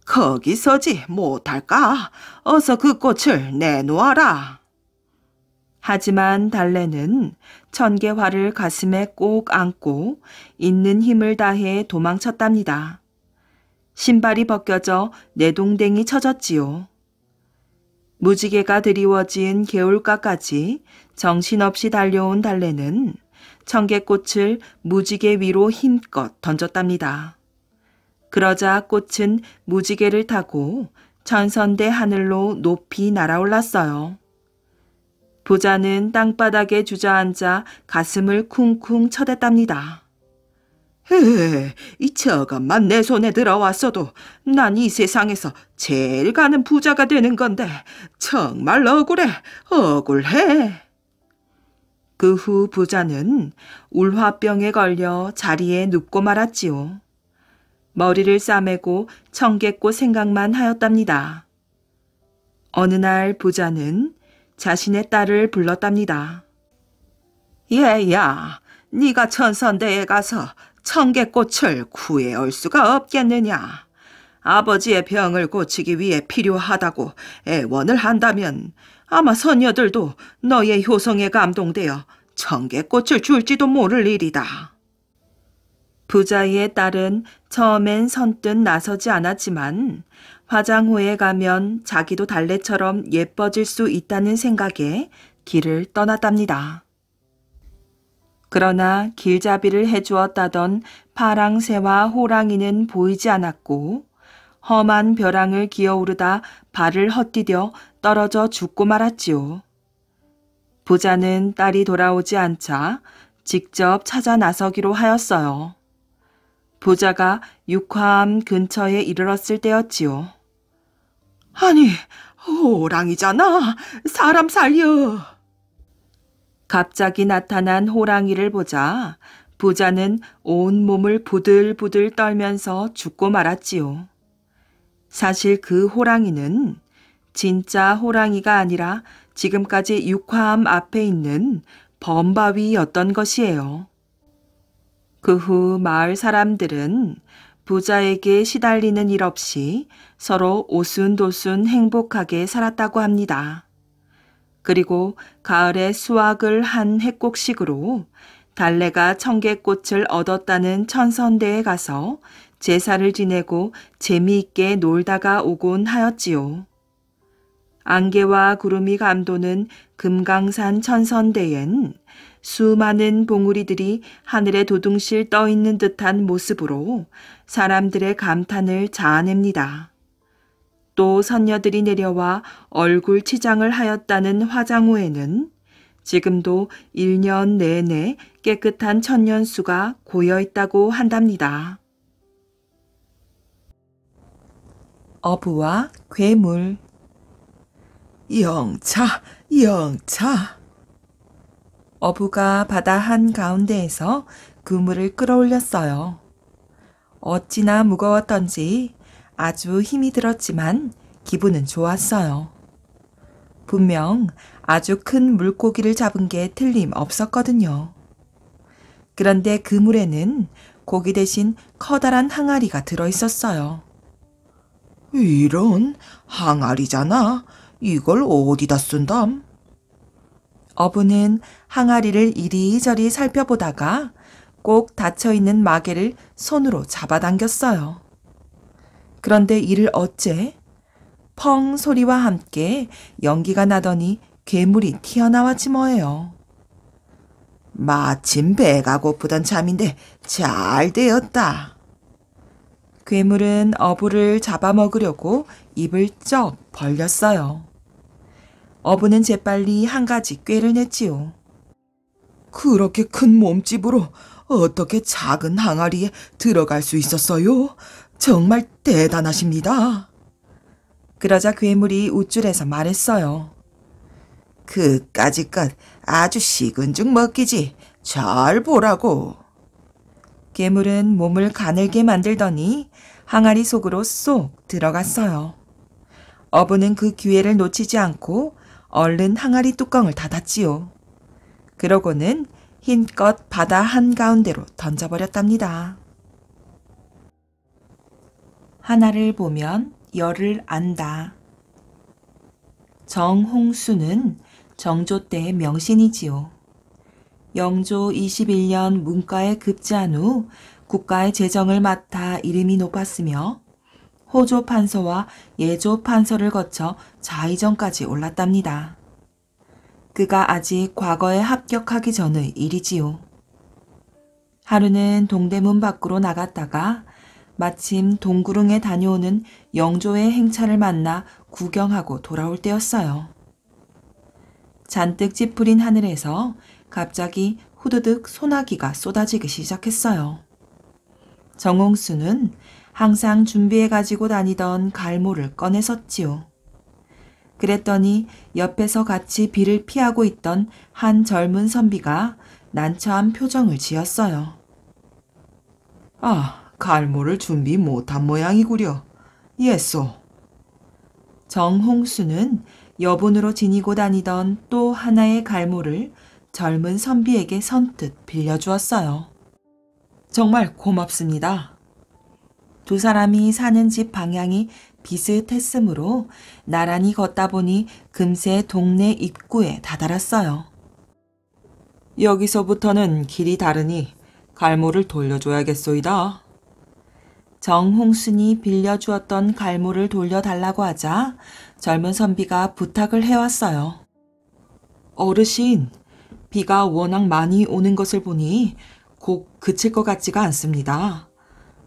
거기 서지 못할까? 어서 그 꽃을 내놓아라. 하지만 달래는 천개화를 가슴에 꼭 안고 있는 힘을 다해 도망쳤답니다. 신발이 벗겨져 내동댕이 쳐졌지요. 무지개가 드리워진 개울가까지 정신없이 달려온 달래는 청개꽃을 무지개 위로 힘껏 던졌답니다. 그러자 꽃은 무지개를 타고 천선대 하늘로 높이 날아올랐어요. 부자는 땅바닥에 주저앉아 가슴을 쿵쿵 쳐댔답니다. 이 저것만 내 손에 들어왔어도 난 이 세상에서 제일 가는 부자가 되는 건데 정말 억울해, 억울해. 그 후 부자는 울화병에 걸려 자리에 눕고 말았지요. 머리를 싸매고 청개꽃 생각만 하였답니다. 어느 날 부자는 자신의 딸을 불렀답니다. 얘야, 네가 천선대에 가서 청개꽃을 구해올 수가 없겠느냐? 아버지의 병을 고치기 위해 필요하다고 애원을 한다면 아마 선녀들도 너의 효성에 감동되어 청개꽃을 줄지도 모를 일이다. 부자의 딸은 처음엔 선뜻 나서지 않았지만 화장호에 가면 자기도 달래처럼 예뻐질 수 있다는 생각에 길을 떠났답니다. 그러나 길잡이를 해주었다던 파랑새와 호랑이는 보이지 않았고 험한 벼랑을 기어오르다 발을 헛디뎌 떨어져 죽고 말았지요. 부자는 딸이 돌아오지 않자 직접 찾아 나서기로 하였어요. 부자가 육화암 근처에 이르렀을 때였지요. 아니, 호랑이잖아. 사람 살려. 갑자기 나타난 호랑이를 보자 부자는 온몸을 부들부들 떨면서 죽고 말았지요. 사실 그 호랑이는 진짜 호랑이가 아니라 지금까지 육화암 앞에 있는 범바위였던 것이에요. 그 후 마을 사람들은 부자에게 시달리는 일 없이 서로 오순도순 행복하게 살았다고 합니다. 그리고 가을에 수확을 한 핵곡식으로 달래가 청개꽃을 얻었다는 천선대에 가서 제사를 지내고 재미있게 놀다가 오곤 하였지요. 안개와 구름이 감도는 금강산 천선대엔 수많은 봉우리들이 하늘에 도둥실 떠있는 듯한 모습으로 사람들의 감탄을 자아냅니다. 또 선녀들이 내려와 얼굴 치장을 하였다는 화장호에는 지금도 1년 내내 깨끗한 천년수가 고여있다고 한답니다. 어부와 괴물. 영차, 영차. 어부가 바다 한가운데에서 그물을 끌어올렸어요. 어찌나 무거웠던지 아주 힘이 들었지만 기분은 좋았어요. 분명 아주 큰 물고기를 잡은 게 틀림없었거든요. 그런데 그물에는 고기 대신 커다란 항아리가 들어있었어요. 이런, 항아리잖아. 이걸 어디다 쓴담? 어부는 항아리를 이리저리 살펴보다가 꼭 닫혀있는 마개를 손으로 잡아당겼어요. 그런데 이를 어째? 펑 소리와 함께 연기가 나더니 괴물이 튀어나왔지 뭐예요. 마침 배가 고프던 참인데 잘 되었다. 괴물은 어부를 잡아먹으려고 입을 쩍 벌렸어요. 어부는 재빨리 한 가지 꾀를 냈지요. 그렇게 큰 몸집으로 어떻게 작은 항아리에 들어갈 수 있었어요? 정말 대단하십니다. 그러자 괴물이 우쭐해서 말했어요. 그까짓 것 아주 식은 죽 먹기지. 잘 보라고. 괴물은 몸을 가늘게 만들더니 항아리 속으로 쏙 들어갔어요. 어부는 그 기회를 놓치지 않고 얼른 항아리 뚜껑을 닫았지요. 그러고는 힘껏 바다 한가운데로 던져버렸답니다. 하나를 보면 열을 안다. 정홍수는 정조 때의 명신이지요. 영조 21년 문과에 급제한 후 국가의 재정을 맡아 이름이 높았으며 호조 판서와 예조 판서를 거쳐 좌의정까지 올랐답니다. 그가 아직 과거에 합격하기 전의 일이지요. 하루는 동대문 밖으로 나갔다가 마침 동구릉에 다녀오는 영조의 행차를 만나 구경하고 돌아올 때였어요. 잔뜩 찌푸린 하늘에서 갑자기 후드득 소나기가 쏟아지기 시작했어요. 정홍수는 항상 준비해 가지고 다니던 갈모를 꺼내섰지요. 그랬더니 옆에서 같이 비를 피하고 있던 한 젊은 선비가 난처한 표정을 지었어요. 아, 갈모를 준비 못한 모양이구려. 예소. 정홍수는 여분으로 지니고 다니던 또 하나의 갈모를 젊은 선비에게 선뜻 빌려주었어요. 정말 고맙습니다. 두 사람이 사는 집 방향이 비슷했으므로 나란히 걷다 보니 금세 동네 입구에 다다랐어요. 여기서부터는 길이 다르니 갈모를 돌려줘야겠소이다. 정홍순이 빌려주었던 갈모를 돌려달라고 하자 젊은 선비가 부탁을 해왔어요. 어르신, 비가 워낙 많이 오는 것을 보니 곧 그칠 것 같지가 않습니다.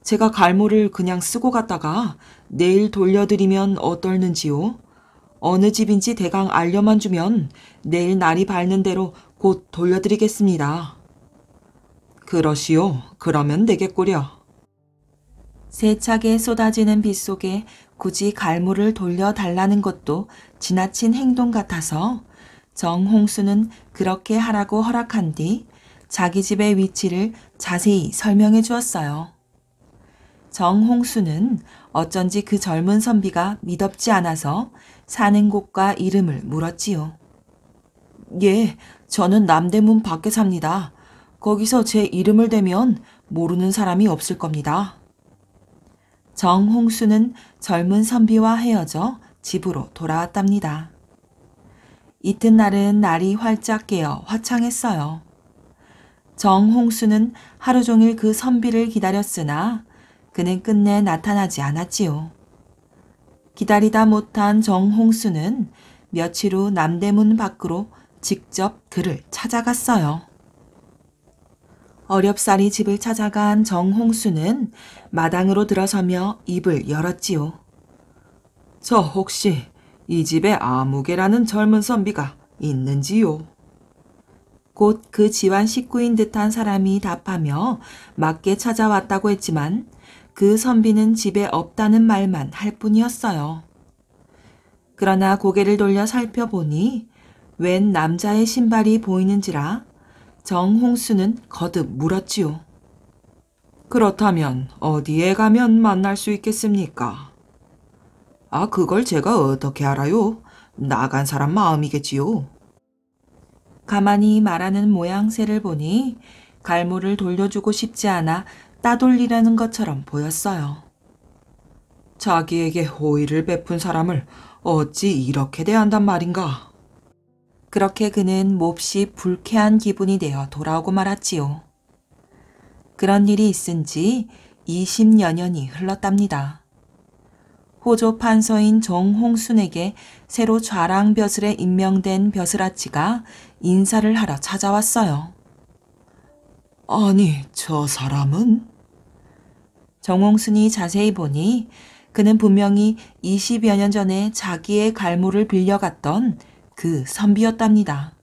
제가 갈모를 그냥 쓰고 갔다가 내일 돌려드리면 어떨는지요? 어느 집인지 대강 알려만 주면 내일 날이 밝는 대로 곧 돌려드리겠습니다. 그러시오. 그러면 되겠구려. 세차게 쏟아지는 빗 속에 굳이 갈모를 돌려달라는 것도 지나친 행동 같아서 정홍수는 그렇게 하라고 허락한 뒤 자기 집의 위치를 자세히 설명해 주었어요. 정홍수는 어쩐지 그 젊은 선비가 미덥지 않아서 사는 곳과 이름을 물었지요. 예, 저는 남대문 밖에 삽니다. 거기서 제 이름을 대면 모르는 사람이 없을 겁니다. 정홍수는 젊은 선비와 헤어져 집으로 돌아왔답니다. 이튿날은 날이 활짝 깨어 화창했어요. 정홍수는 하루 종일 그 선비를 기다렸으나 그는 끝내 나타나지 않았지요. 기다리다 못한 정홍수는 며칠 후 남대문 밖으로 직접 그를 찾아갔어요. 어렵사리 집을 찾아간 정홍수는 마당으로 들어서며 입을 열었지요. 저 혹시 이 집에 아무개라는 젊은 선비가 있는지요? 곧 그 집안 식구인 듯한 사람이 답하며 맞게 찾아왔다고 했지만 그 선비는 집에 없다는 말만 할 뿐이었어요. 그러나 고개를 돌려 살펴보니 웬 남자의 신발이 보이는지라 정홍수는 거듭 물었지요. 그렇다면 어디에 가면 만날 수 있겠습니까? 아, 그걸 제가 어떻게 알아요? 나간 사람 마음이겠지요. 가만히 말하는 모양새를 보니 갈모를 돌려주고 싶지 않아 따돌리려는 것처럼 보였어요. 자기에게 호의를 베푼 사람을 어찌 이렇게 대한단 말인가? 그렇게 그는 몹시 불쾌한 기분이 되어 돌아오고 말았지요. 그런 일이 있은 지 20여 년이 흘렀답니다. 호조 판서인 정홍순에게 새로 좌랑벼슬에 임명된 벼슬아치가 인사를 하러 찾아왔어요. 아니, 저 사람은? 정홍순이 자세히 보니 그는 분명히 20여 년 전에 자기의 갈모를 빌려갔던 그 선비였답니다.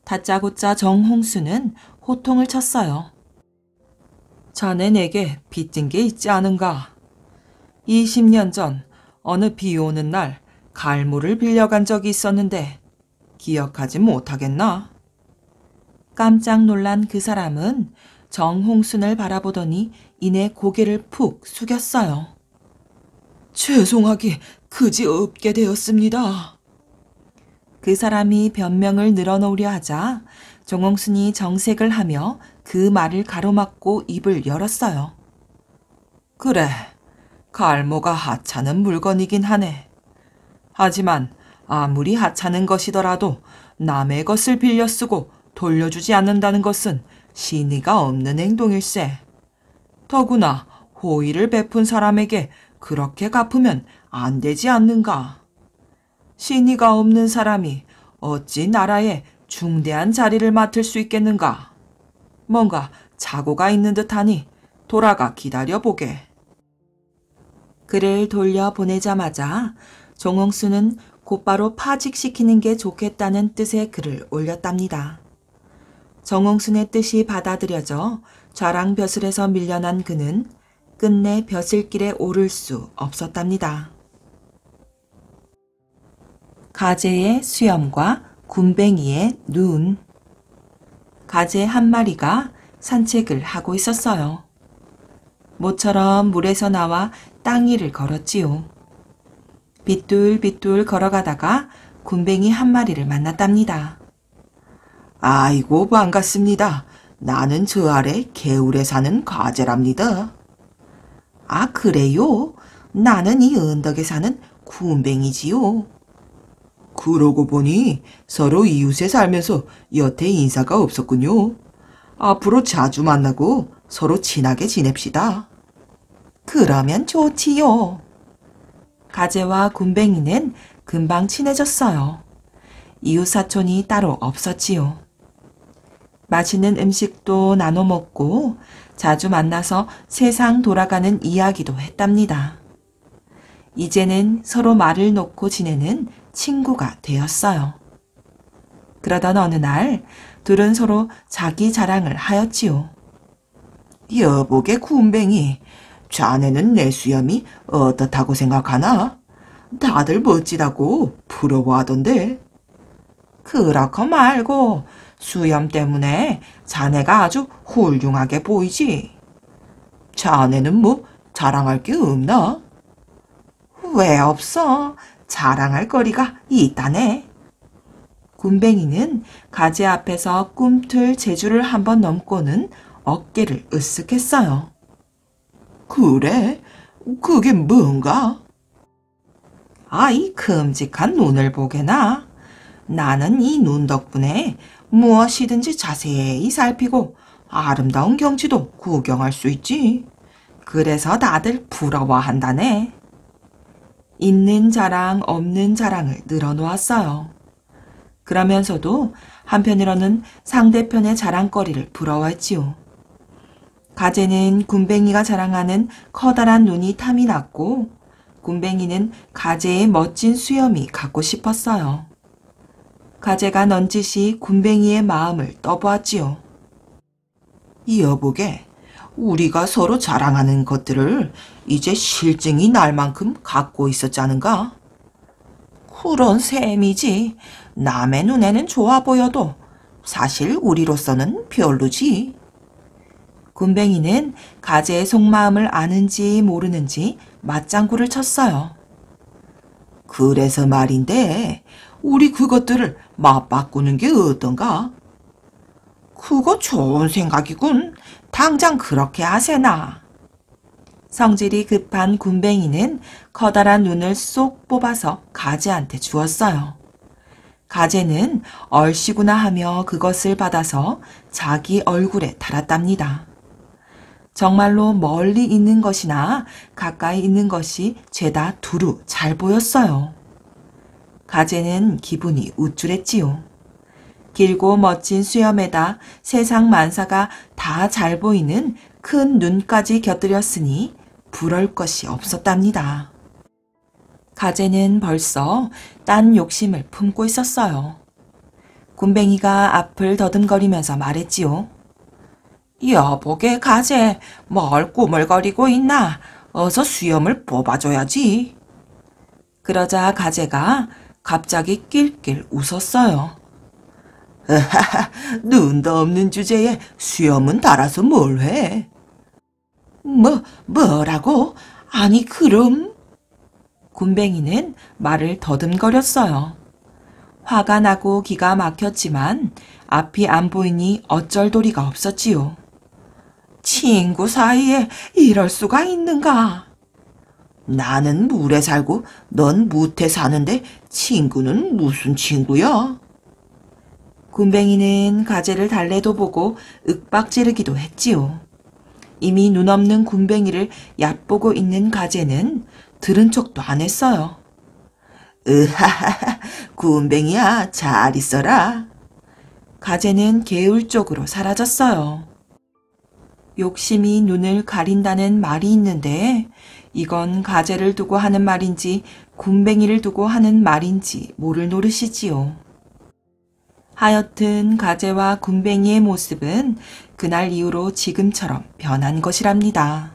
다짜고짜 정홍수는 호통을 쳤어요. 자네 내게 빚진 게 있지 않은가? 20년 전 어느 비 오는 날 갈모를 빌려간 적이 있었는데 기억하지 못하겠나? 깜짝 놀란 그 사람은 정홍순을 바라보더니 이내 고개를 푹 숙였어요. 죄송하기 그지 없게 되었습니다. 그 사람이 변명을 늘어놓으려 하자 정홍순이 정색을 하며 그 말을 가로막고 입을 열었어요. 그래, 갈모가 하찮은 물건이긴 하네. 하지만 아무리 하찮은 것이더라도 남의 것을 빌려 쓰고 돌려주지 않는다는 것은 신의가 없는 행동일세. 더구나 호의를 베푼 사람에게 그렇게 갚으면 안 되지 않는가? 신의가 없는 사람이 어찌 나라에 중대한 자리를 맡을 수 있겠는가? 뭔가 착오가 있는 듯하니 돌아가 기다려보게. 그를 돌려보내자마자 정홍수는 곧바로 파직시키는 게 좋겠다는 뜻의 글을 올렸답니다. 정홍순의 뜻이 받아들여져 좌랑벼슬에서 밀려난 그는 끝내 벼슬길에 오를 수 없었답니다. 가재의 수염과 굼벵이의 눈. 가재 한 마리가 산책을 하고 있었어요. 모처럼 물에서 나와 땅 위를 걸었지요. 빗둘빗둘 걸어가다가 굼벵이 한 마리를 만났답니다. 아이고 반갑습니다. 나는 저 아래 개울에 사는 가재랍니다. 아 그래요? 나는 이 언덕에 사는 굼벵이지요. 그러고 보니 서로 이웃에 살면서 여태 인사가 없었군요. 앞으로 자주 만나고 서로 친하게 지냅시다. 그러면 좋지요. 가재와 굼벵이는 금방 친해졌어요. 이웃 사촌이 따로 없었지요. 맛있는 음식도 나눠 먹고 자주 만나서 세상 돌아가는 이야기도 했답니다. 이제는 서로 말을 놓고 지내는 친구가 되었어요. 그러던 어느 날 둘은 서로 자기 자랑을 하였지요. 여보게 굼벵이, 자네는 내 수염이 어떻다고 생각하나? 다들 멋지다고 부러워하던데. 그렇고 말고 수염 때문에 자네가 아주 훌륭하게 보이지. 자네는 뭐 자랑할 게 없나? 왜 없어? 자랑할 거리가 있다네. 굼벵이는 가재 앞에서 꿈틀 제주를 한번 넘고는 어깨를 으쓱했어요. 그래? 그게 뭔가? 아이 큼직한 눈을 보게나. 나는 이 눈 덕분에 무엇이든지 자세히 살피고 아름다운 경치도 구경할 수 있지. 그래서 다들 부러워한다네. 있는 자랑 없는 자랑을 늘어놓았어요. 그러면서도 한편으로는 상대편의 자랑거리를 부러워했지요. 가재는 굼벵이가 자랑하는 커다란 눈이 탐이 났고 굼벵이는 가재의 멋진 수염이 갖고 싶었어요. 가재가 넌지시 굼벵이의 마음을 떠보았지요. 여보게, 우리가 서로 자랑하는 것들을 이제 실증이 날 만큼 갖고 있었자는가? 그런 셈이지. 남의 눈에는 좋아 보여도 사실 우리로서는 별로지. 굼벵이는 가재의 속마음을 아는지 모르는지 맞장구를 쳤어요. 그래서 말인데 우리 그것들을 맞바꾸는 게 어떤가? 그거 좋은 생각이군. 당장 그렇게 하세나. 성질이 급한 굼벵이는 커다란 눈을 쏙 뽑아서 가재한테 주었어요. 가재는 얼씨구나 하며 그것을 받아서 자기 얼굴에 달았답니다. 정말로 멀리 있는 것이나 가까이 있는 것이 죄다 두루 잘 보였어요. 가재는 기분이 우쭐했지요. 길고 멋진 수염에다 세상 만사가 다 잘 보이는 큰 눈까지 곁들였으니 부러울 것이 없었답니다. 가재는 벌써 딴 욕심을 품고 있었어요. 굼벵이가 앞을 더듬거리면서 말했지요. 여보게 가재, 뭘 꾸물거리고 있나? 어서 수염을 뽑아줘야지. 그러자 가재가 갑자기 낄낄 웃었어요. 눈도 없는 주제에 수염은 달아서 뭘 해? 뭐라고? 아니 그럼? 굼벵이는 말을 더듬거렸어요. 화가 나고 기가 막혔지만 앞이 안 보이니 어쩔 도리가 없었지요. 친구 사이에 이럴 수가 있는가? 나는 물에 살고 넌 무태 사는데 친구는 무슨 친구야? 굼벵이는 가재를 달래도 보고 윽박지르기도 했지요. 이미 눈 없는 굼벵이를 얕보고 있는 가재는 들은 척도 안 했어요. 으하하하, 굼벵이야 잘 있어라. 가재는 개울 쪽으로 사라졌어요. 욕심이 눈을 가린다는 말이 있는데 이건 가재를 두고 하는 말인지 굼벵이를 두고 하는 말인지 모를 노릇이지요. 하여튼 가재와 굼벵이의 모습은 그날 이후로 지금처럼 변한 것이랍니다.